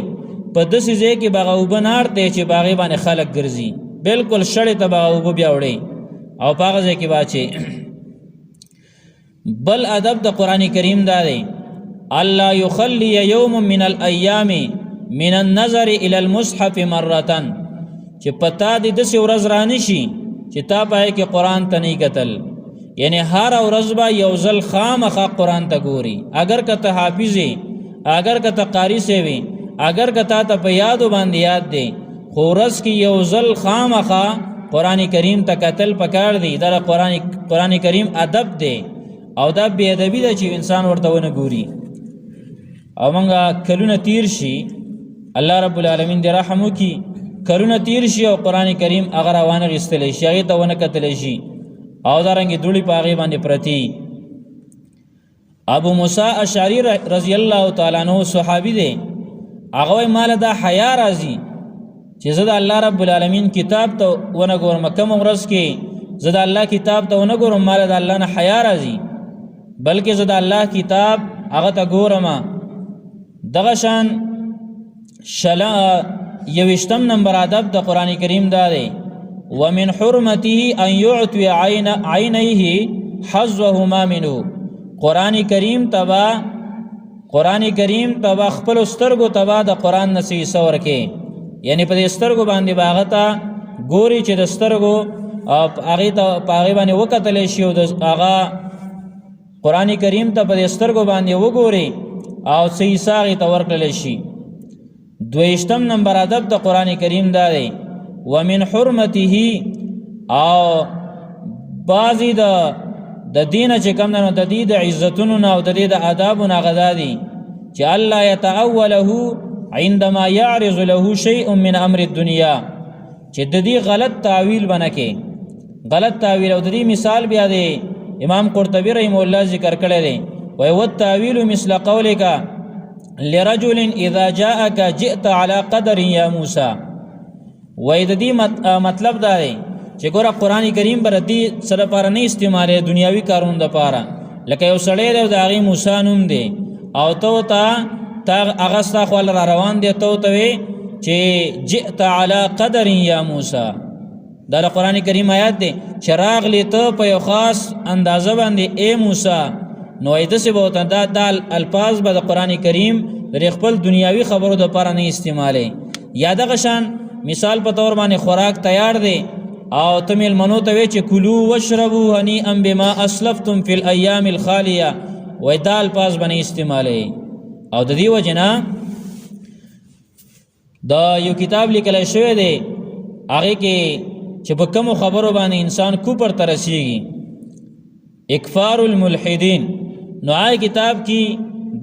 په داسې ځای کې به هغه اوبه نه اړ دی چې په هغې باندې خلک ګرځي، بلکل شړې ته به هغه اوبه بیا وړي او په هغه ځای کې به اچي. بل ادب د قرآن کریم دا دی الله یخلی یوم من الایام من النظر الى المصحف مرتن، چې پتا دې داسې ورځ رانشي چې تا پای کې قرآن ته نه کتل. یعنی هر ورځ به یو ځل خامخا قرآن ته ګوري، اگر که ته حافظ یې، اگر که ته قاري سوي، اگر که تا ته په یادو باندې یاد دی، خو ورځ کې یو ځل خامخا قرآن کریم ته کتل پکار دی. دا قرآن کریم ادب دی، او دا بې ادبي ده چې انسان ورته ونه ګوري. او موږ کلونه تیر شي، الله رب العالمین دې رحم وکړي، کلونه تیر شي او قرآن کریم هغه راوانه غیستلی شي، هغې ته ونه کتلی شي، او دارنګې دوړې په هغې باندې پرتې. ابو موسی اشعری رضی الله تعالی عنہ صحابي دی، هغه وایي ماله دا حیا راځي چې زه د الله رب العالمین کتاب ته ونه ګورم، کومه ورځ کې زه د الله کتاب ته ونه ګورم ماله د الله نه حیا راځي، بلکې زه د الله کتاب هغه ته ګورم. دغه شان 21 نمبر ادب د قرآن کریم دا دی ومن حرمته ان يعطي عینیه حظهما منه. قرآن کریم تبا خپل سترګو تبا د قرآن نسی سور کې، یعنی په دې سترګو باندې باغه ته ګوري چې د سترګو هغې ته په هغې باندې وکتلی شي، او د هغه قرآن کریم ته په دې سترګو باندې وګوري او څه حصه هغې ته ورکړلی شي. 22 نمبر ادب د قرآن کریم دا دی ومن حرمته، او بعضې د دینه چې کوم دی نو د دې د عزتونو نه او د دې د آدابو نه هغه دا دي چې الله یتأوله عندما یعرض له شیء من امر الدنیا، چې د دې غلط تعویل به نه کې، غلط تعویل. او د دې مثال بیا دی امام قرطبی رحمه الله ذکر کړی دی، وایي والتعویل مثل قولک لرجل اذا جاءك جئت على قدر یا موسی. وایي د دې مطلب دا دی چې ګوره قرآن کریم به د دې څه دپاره نه استعمالوي، دنیاوي کارونو دپاره. لکه یو سړی دی د هغې موسی نوم دی، او ته ورته هغه ستا خوا را روان دی، ته ورته وې چې جئت علی قدر یا موسی. دا د قرآن کریم آیات دی چې راغلی ته په یو خاص اندازه باندې ای موسی. نو وایي داسې به ورته دا الفاظ به د قرآن کریم د خپل دنیاوي خبرو دپاره نه استعمالوي. یا دغه شان مثال په طور باندې خوراک تیار دی، او ته میلمنو ته وی چې کلو وشربو هنیئا بما اسلفتم فی الایام الخالیه، وای دا الفاظ باندې استعمالی. او د دې وجه نه دا یو کتاب لیکل شوی دی هغه کې چې په کوم خبرو باندې انسان کوپر ته رسیږي اکفار الملحدین. نو آی کتاب کې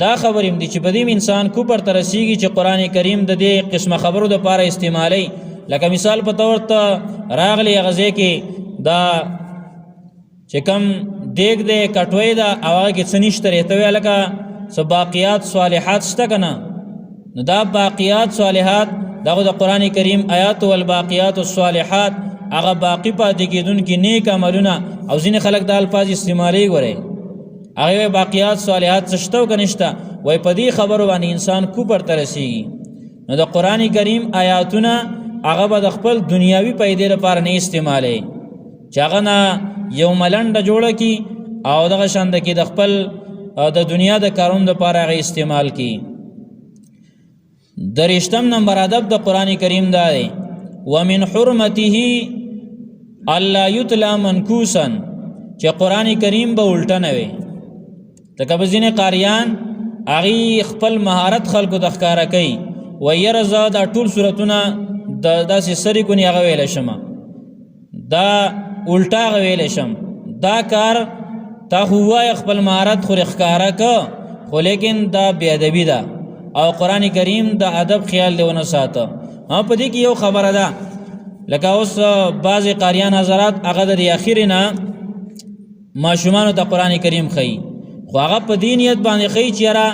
دا خبرې دي چې په دې انسان کوپر ته رسیږي چې قران کریم د دې قسمه خبرو د پاره استعمالي. لکه مثال په تور ته راغلی غزه کې دا چې کم دیګ دې کټوي دا هغه کې څنيشته رهته لکه سباقیات صالحات شته کنه. نو دا باقیات صالحات دغه د قران کریم آیات او الباقیات الصالحات هغه باقی پاتې کېدونکې نیک عملونه او ځینې خلک د الفاظ استعمالي غوري هغه باقیات صالحات څشتو کنيشته وای په دې خبرو باندې انسان کوپر ته رسیږي. نو د قران کریم آیاتونه هغه به د خپل دنیاوی پیدې لپاره نه استعمالي چې هغه نه یو ملنډه جوړه کی او دغه شاند کې د خپل د دنیا د کارونو لپاره هغه استعمال کی. درشتم نمبر ادب د قران کریم دا دی ومن حرمته الا یتلا منکوسا چې قران کریم به الټه نه وي. لکه بزینه قاریان هغه خپل مهارت خلکو د ښکارا کوي و يرزا د ټول صورتونه د داسې سری کو نه غویل شمه دا الټا غویل شم دا کار تا هوا خپل مهارت خو ښکارا کو خو لیکن دا بی ادبی ده او قران کریم د ادب خیال دیونه ساته. په دې کې یو خبره ده لکه اوس بعض قاریان حضرات هغه د اخیرنا ماشومان ته قران کریم خي خو هغه په دینیت باندې خي چې را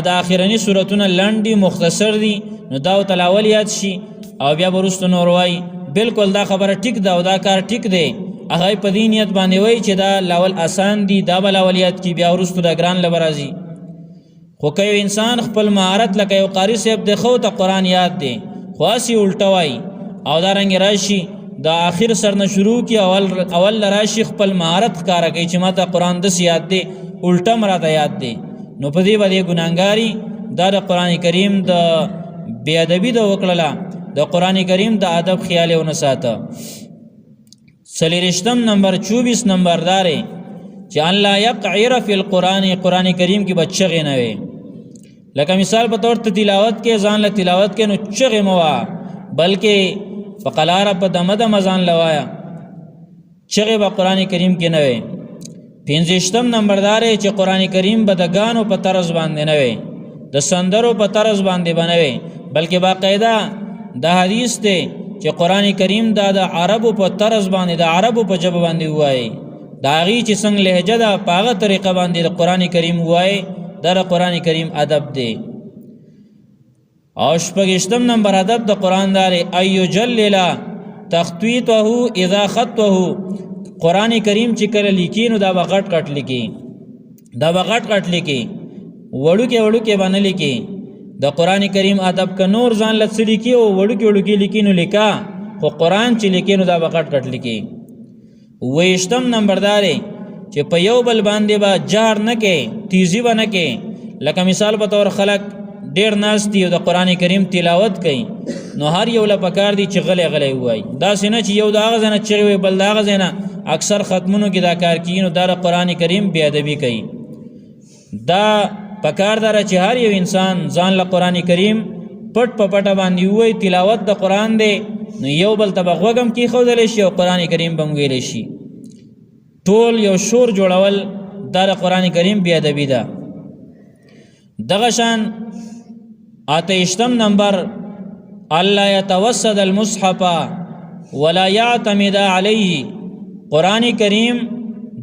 د اخیرنی سورتونه لنډي مختصر دي نو دا تلاول یاد شي او بیا ورستو نور وای بالکل دا خبره ټیک ده او دا کار ټیک دی هغه په دینیت باندې وای چې دا لاول آسان دي دا بل اولیت کی بیا ورستو دا ګران لبرازي. خو که انسان خپل مهارت لکه یو قاری صاحب د خو ته قران یاد دی خاصی الټوي او دا رنګ راشي دا اخر سر نه شروع کی اول راشي خپل مهارت کار کوي چې ماته قران د یاد دی الټه مراته یاد دی نو په دې باندې ګناګاری دا د قران کریم د بی ادبی د وکړه د قران کریم د ادب خیال او نساته. سلیرشتم نمبر 24 نمبر داري چې الله يقعر فی القران قران کریم کې بچغه نه وي. لکه مثال په تور ته تلاوت کې ځان له تلاوت کې نو چغه موا بلکې فقلاره په دمه د مزان لوایا چغه په قران کریم کې نه وي. 15 نمبر دار چې قران کریم بدګانو په طرز باندې نه وي د سندرو په طرز باندې بنوي بلکې باقاعده د حدیث ته چې قران کریم د عربو په طرز باندې د عربو په جبه باندې وایي داغي چې څنګه لهجه دا پاغه طریقه باندې د قران کریم وای در قران کریم ادب دی. او شپږشتم نمبر ادب د قران دار ایو جللا تخطیطه اذا خطه قران کریم چې کله لیکینو دا بغټ کټ لیکي دا بغټ کټ لیکي وړو کې باندې لیکي د قران کریم ادب ک نور ځان لڅلی کی او وړو کې لیکینو لیکا خو قران چې لیکینو دا بغټ کټ لیکي. ویشتم نمبردار چې په یو بل باندې با جار نه کې تیزی و نه کې لکه مثال په تور خلق ډیر ناس دی د قران کریم تلاوت کوي نو هر یو لپاره دی چې غلې وای دا سینه چې یو دا غزنه چې وی بل دا غزنه اکثر ختمونو کې دا کار کینو د قران کریم بی ادبی کوي. دا پکار دار چې هر یو انسان ځان له قران کریم پټ پټه باندې وای تلاوت د قران دی نو یو بل تبغوګم کی خو دل شي او قران کریم بم ویل شي ټول یو شور جوړول د قران کریم بی ادبی ده. دغه شان اتهشتم نمبر الله يتوسد المصحف ولا يعتمد عليه قران کریم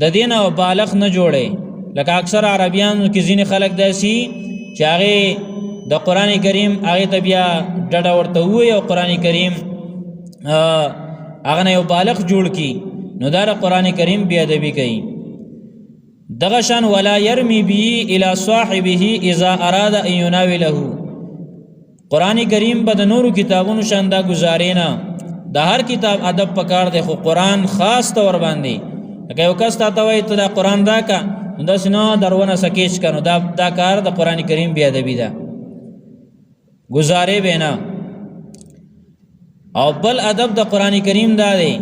د دین او بالغ نه جوړي لکه اکثر عربیان کې ځینې خلک داسي چې هغه د قران کریم هغه ته بیا ډډه ورته وي او قران کریم هغه نه یو بالغ جوړ کی نو دا قران کریم بی ادبی کوي. دغه شان ولا يرمي به الى صاحبه اذا اراد ان يناوله قران کریم بد نورو کتابونو شان دا گزارینا د هر کتاب ادب پکار دی خو قران خاص تور باندې لکه یو کس ته وایي ته دا قران دا کا دا سينو درونه سکیچ کنو دا کار د قران کریم بی ادبی ده گزارې بینا. او بل ادب د قران کریم دا دی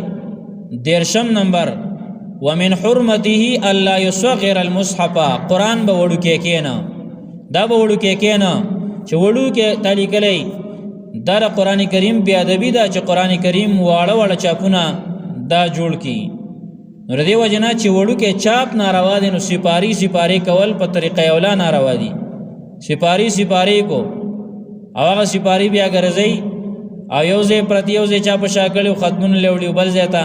13 نمبر ومن حرمته الا يصغر المصحف قران به وړو کې کېنا دا به وړو کې کېنا چې وړو کې تعالی کلی دا قرآن کریم بی ادبی دا چې قرآن کریم واړه واړه چاپونه دا جوړ کی. نو ردی وجنا چې وړو کې چاپ ناروا دي نو سپاری کول په طریقه اوله ناروا دي. سپاری کو او هغه سپاری بیا ګرځي او یوځه پرتی یوځه چا په شاکل ختمونه لوړي بل ځتا.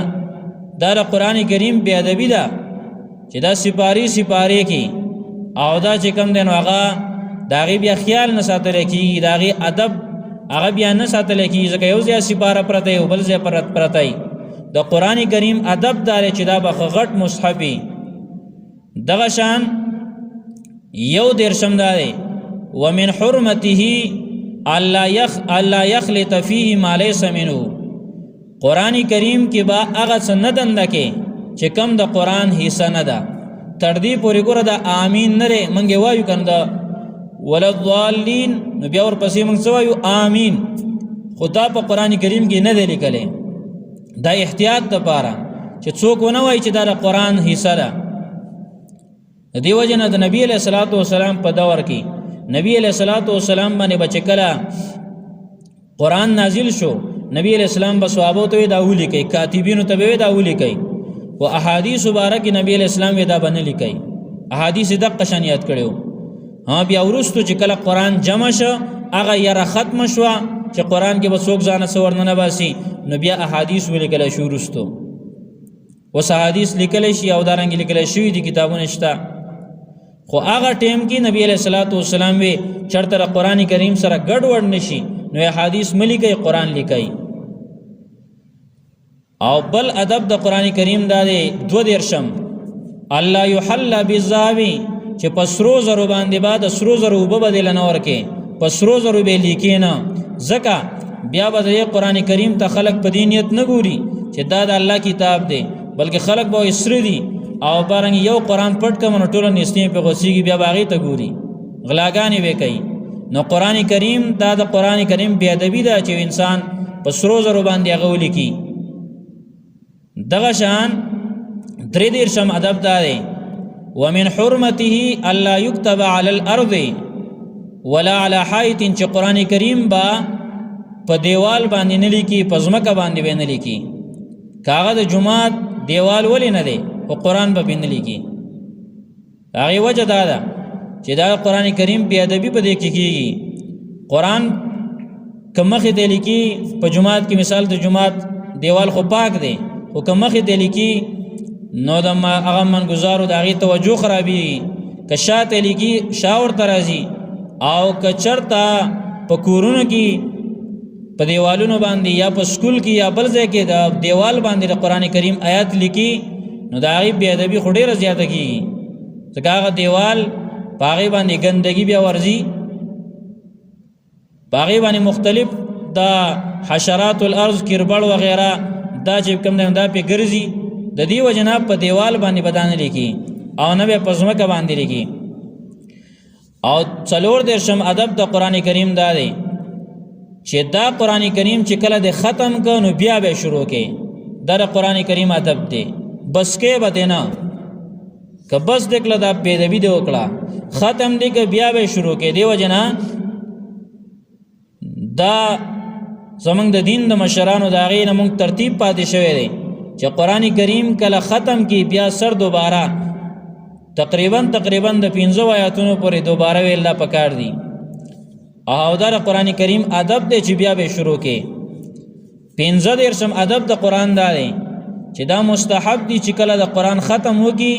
دا قرآن کریم بی ادبی دا چې دا سپاری کی او دا چې کم دین هغه داغي بیا خیال نه ساتل کی، داغي ادب هغه بیا نه ساتل کی، ځکه یوځه سپاره پرته او بل ځای پرته. د قرآن کریم ادب دار چې دا به غټ مصحفي دغه شان یو درشم داري ومن حرمته الله يخلط فيه ما ليس منه. قرآن کریم کې با هغه سندند کې چې کم د قرآن حصہ نه ده تر دې پورې ګوره د امین نه منګه وایو کنده ولضالین نو بیا ورپسې موږ سوایو امین. خدا په قرآن کریم کې نه دی لیکلی، دا احتیاط د پاره چې څوک ونه وایي چې دا د قرآن حصہ ده. د دې وجه نه د نبی علیه الصلاۃ والسلام په دور کې نبی علیه الصلاۃ والسلام باندې بچ کله قرآن نازل شو، نبی علیہ السلام با صحابو ته دا ولیکي، کاتبینو ته دا ولیکي، او احادیث مبارک نبی علیہ السلام دا باندې لیکي. احادیث د قشن یاد کړو. ها بیا ورستو چې کله قرآن جمع شو هغه یاره ختم شو چې قرآن کې به څوک ځان سور نه باسي، نو بیا احادیث ولیکل شو ورستو. وس احادیث لیکل شي او دارنګ لیکل شوی دي کتابونه شته. خو هغه ټیم کې نبی علیہ الصلوۃ والسلام وی چرته قرآن کریم سره ګډ وډ نشي، نو حدیث ملي کوي قرآن لیکي. او بل ادب د قرآن کریم دا دی 2 الله یحل بالذهب چې پسرو زرو باندې بعد سرو زرو به بدل نه ورکه، پسرو زرو به لیکینا زکه بیا به قرآن کریم ته خلق په دینیت نه ګوري چې دا د الله کتاب دی، بلکې خلق به اسری دي او بارنګ یو قرآن پټ کوم ټول نستې په غوسیږي بیا باغی ته ګوري غلاګانی وکي. نو قرآن کریم دا د قرآن کریم بی ادبی دا چې انسان په سرو زرو باندې هغه ولیکي. دغه شان 3 ادب دا دی ومن حرمته الله يكتب على الارض ولا على حائط، چې قرآن کریم با په دیوال باندې نه لیکي، په ځمکه باندې نه لیکي. کاغه د جمعات دیوال ولې نه دی او قرآن به نه لیکي. هغه وجه دا ده چې دا قرآن کریم بی ادبی په دې کې کیږي. قرآن کمخې دی لیکي په جمعات کې، مثال د جمعات دیوال خو پاک دی، او کمخې دی لیکي نو د هغه منګزارو د هغې توجه خرابي. که شاته لیکي شاور ترازي او که چرته په کورونو کې په دیوالونو باندې یا په سکول کې یا بل ځای کې د دیوال باندې د قرآن کریم آیات لیکي، نو د هغې بې ادبي خو ډېره زیاته کېږي، ځکه هغه دیوال په هغې باندې ګندګي بیا ورځي، په هغې باندې مختلف د حشرات الارض کربړ وغیره دا چې کوم دی دا پې ګرځي. د دې وجه نه په دیوال باندې بدانه لیکي او نه به په ځمکه باندې لیکي. او 4 ادب د قرآن کریم دا دی چې دا قرآن کریم چې کله د ختم کو نو بیا به شروع کې. دا د قرآن کریم ادب دی، بس کې به نه که بس دکله دا بې ادبي دی وکړه، ختم دی که بیا به شروع کې. دی وجه نه دا زمونږ د دین د مشرانو د هغې نه مونږ ترتیب پاتې شوی دی چې قرآن کریم کله ختم کی بیا سر دوباره تقریبا د 15 آیاتونو پورې دوباره ویل دا پکار دي. او دا قرآن کریم ادب دی چې بیا به شروع کې. 15 ادب د قرآن دا دی چې دا مستحب دی چې کله د قرآن ختم وکي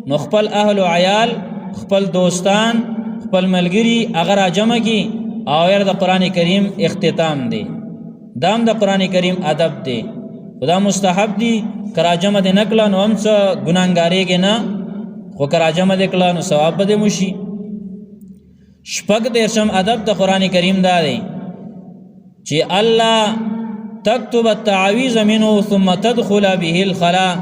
نو خپل اهل او عیال، خپل دوستان، خپل ملګری اگر جمع کی او ير د قرآن کریم اختتام دی. دام د قرآن کریم ادب دی، خدا مستحب دی. کراجمه د نکلا نو هم څه ګناهګاریږي نه، خو کراجمه د کلا نو ثواب به موشي. 14 ادب د قرآن کریم دا دی چې الله تكتب التعويذ منه ثم تدخل به الخلاء،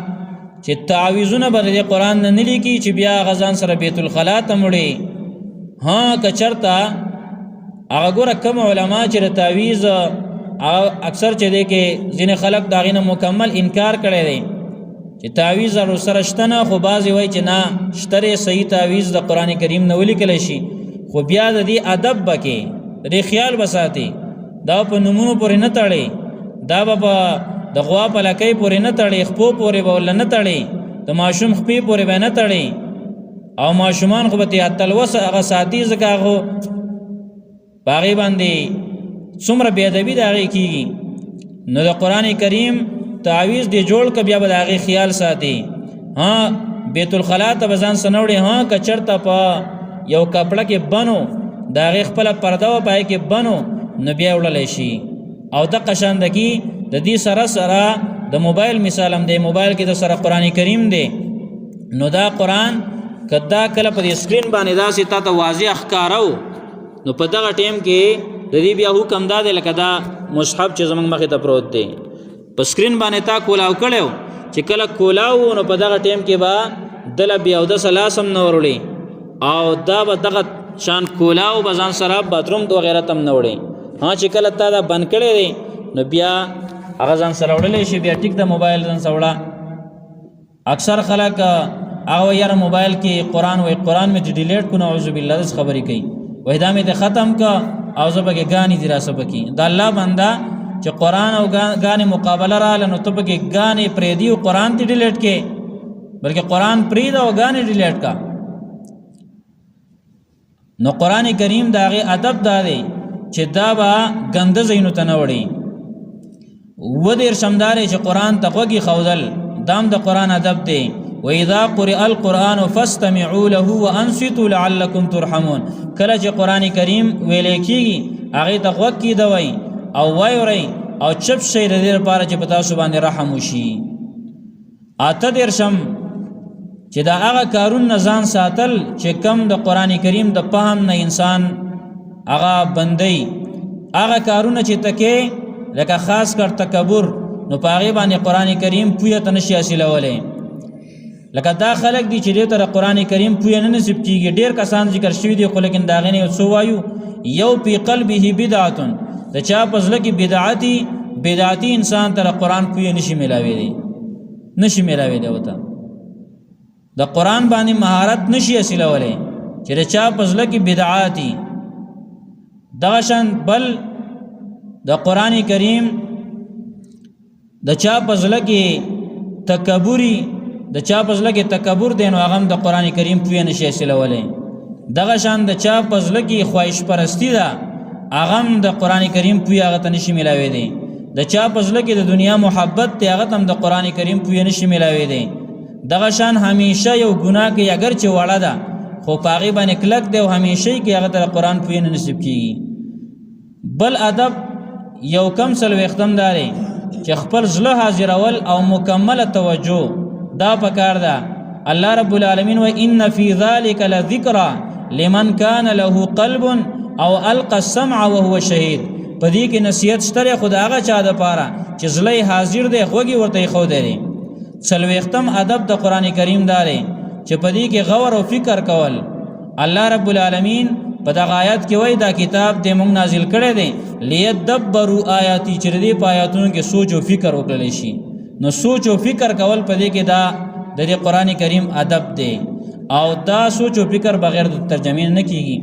چې تعویذونه به د قرآن نه لیکي چې بیا غزان سره بیت الخلاء ته مړي. ها کچرتا هغه ګوره کوم علما چې د تعویذ اکثر چې دی کې ځینې خلق د هغې نه مکمل انکار کړی دی چې تعویذ سره شته نه، خو بعضې وایي چې نه شته صحیح تعویذ د قرآن کریم نه ولیکلی شي. خو بیا د دې ادب به کې د دې خیال به ساتي دا په نمونو پورې نه تړي، دا به په د غوا په لکۍ پورې نه تړي، خپو پورې به ول نه تړي، د ماشوم خپې پورې به نه تړي، او ماشومان خو به تلوس هغه ساتي ځکه هغه په هغې باندې څومره بې ادبي د هغې کېږي. نو د قرآن کریم تعویز دی جوړ که بیا به د هغې خیال ساتي. ها بیت الخلا ته به ځان سنوړي، ها که چېرته په یو کپړه کې بنو د هغې خپله پرده وه په هغې کې بنو نو بیا وړلی شي. او دقه شاندګي د دې سره سره د موبایل مثال هم دی، موبایل کې د سره قرآن کریم دی. نو دا قرآن که دا کله په دې سکرین باندې داسې تا ته واضح ښکاره نو په دغه ټیم کې د دې بیا حکم دا دی لکه دا مصحف چې زموږ مخې ته پروت دی، په سکرین باندې تا کولاو کړی چې کله کولاو نو په دغه ټیم کې به دله بیا اودسه لاس هم نه وروړي، او دا به دغه شان کولاو به ځان سره باتروم وغیره ته هم نه وړي. ها چې کله تا دا بند کړی دی نو بیا هغه ځان سره وړلی شي، بیا ټیک د موبایل ځان سره وړه. اکثر خلک هغه یاره موبایل کې قرآن وایي، قرآن مې ډیلیټ کړو، اعوذ بالله داسې خبرې کوي، وایي دا مې ختم که او زه پکې ګانې دي راسه پکې. د الله بنده چې قرآن او ګانې مقابله راغله نو ته پکې ګانې پرېږدي او قرآن دې ډیلیټ کې، بلکې قرآن پرېږده او ګانې ډیلیټ کا. نو قرآن کریم د هغې ادب دا دی چې دا به ګنده ځایونو ته نه وړي. اووه دېرشم دا دی چې قرآن ته غوږ ایښودل دام د قرآن ادب دی. وَإِذَا قُرِئَ الْقُرْآنُ فَاسْتَمِعُوا لَهُ وَأَنصِتُوا لَعَلَّكُمْ تُرْحَمُونَ. کله چې قرآن کریم ویلې کېږي هغې ته غوږ کېږدوئ او واورئ او چپ شئ د دې لپاره چې په تاسو باندې رحم وشي. اته دېرشم چې دا هغه کارونه نه ځان ساتل چې کم د قرآن کریم د فهم نه انسان هغه بندوي، هغه کارونه چې تکې لکه خاص کر تکبر، نو په هغې باندې قرآن کریم پویه ته نشي حاصلولی. لکه دا خلک دي چې دې ته د قرآن کریم پویه نه نصیب کېږي. ډېر کسان ذکر شوي دي خو لیکن د هغې نه یو څه وایو. یو فی قلبه بدعتون، د چا په زړه کې بدعتي انسان ته د قرآن پویه نشي میلاویدی، نشي میلاویدی ورته د قرآن باندې مهارت نشي حاصلولی چې د چا په زړه کې بدعاتي. دغه شان بل د قرآن کریم د چا په زړه کې تکبري، د چا په زړه کې تکبر دی نو هغه هم د قرآن کریم پویه نشي حاصلولی. دغه شان د چا په زړه کې خواهش پرستی ده هغه هم د قرآن کریم پویه هغه ته نشي میلاویدی. د چا په زړه کې د دنیا محبت دی هغه ته هم د قرآن کریم پویه نشي میلاویدی. دغه شان همیشه یو ګناه کوي اگر چې وړه ده خو په هغې باندې کلک دی او همیشه یې کوي هغه ته د قرآن پویه نه نصیب کېږي. بل ادب یو کم څلوېښتم دا دی چې خپل زړه حاضرول او مکمله توجه دا پکار ده. الله رب العالمین و ان فی ذلک لذکرى لمن کان له قلب او القى السمع وهو شهید. په دې کې نصیحت شته خو د هغه چا دپاره چې زړه حاضر دی غوږ یې ورته ایښودی دی. څلوېښتم ادب د قرآن کریم دا دی چې په دې کې غور او فکر کول. الله رب العالمین په دغه آیات کې وایي دا کتاب دې موږ نازل کړی دی لیدبروا آیاتي، چې د دې په آیاتونو کې سوچ او فکر وکړلی شي. نو سوچ او فکر کول په دې کې دا د دې قرآن کریم ادب دی، او دا سوچ او فکر بغیر د ترجمې نه کېږي.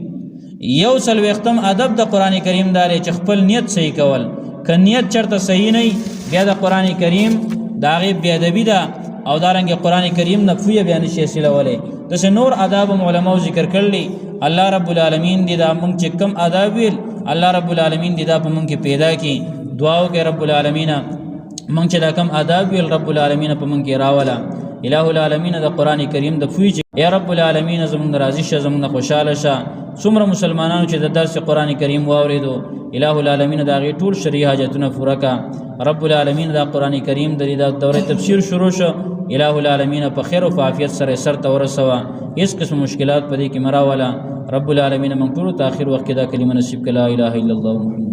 یو څلوېښتم ادب د قرآن کریم دا دی چې خپل نیت صحیح کول. که نیت چېرته صحیح نه وي بیا د قرآن کریم د هغې بې ادبي ده او دارنګه قرآن کریم نه پویه بیا نشي حاصلولی. داسې نور آداب هم علماو ذکر کړلی. الله رب العالمین دې دا موږ چې کم آداب ویل الله رب العالمین دې دا په موږ کې پیدا کړي. دعا وکړئ رب العالمین موږ چې دا کم آداب ویل رب العالمین په موږ کې راوله. الہ العالمین د قرآن کریم د پوی چې یا رب العالمین زموږ راضي شه، زموږ خوشحاله شه. څومره مسلمانانو چې د درس قرآن کریم واورېدو الہ العالمین د هغې ټول شرعي حاجتونه پوره کړه. رب العالمین دا قرآن کریم د دورې تفسیر شروع شو، الہ العالمین په خیر او عافیت سره سر ته ورسوه، هیڅ قسم مشکلات په دې کې مه راوله. رب العالمین موږ ټولو ته آخر وخت کې دا کلمه نصیب کړه لا اله الا الله محمد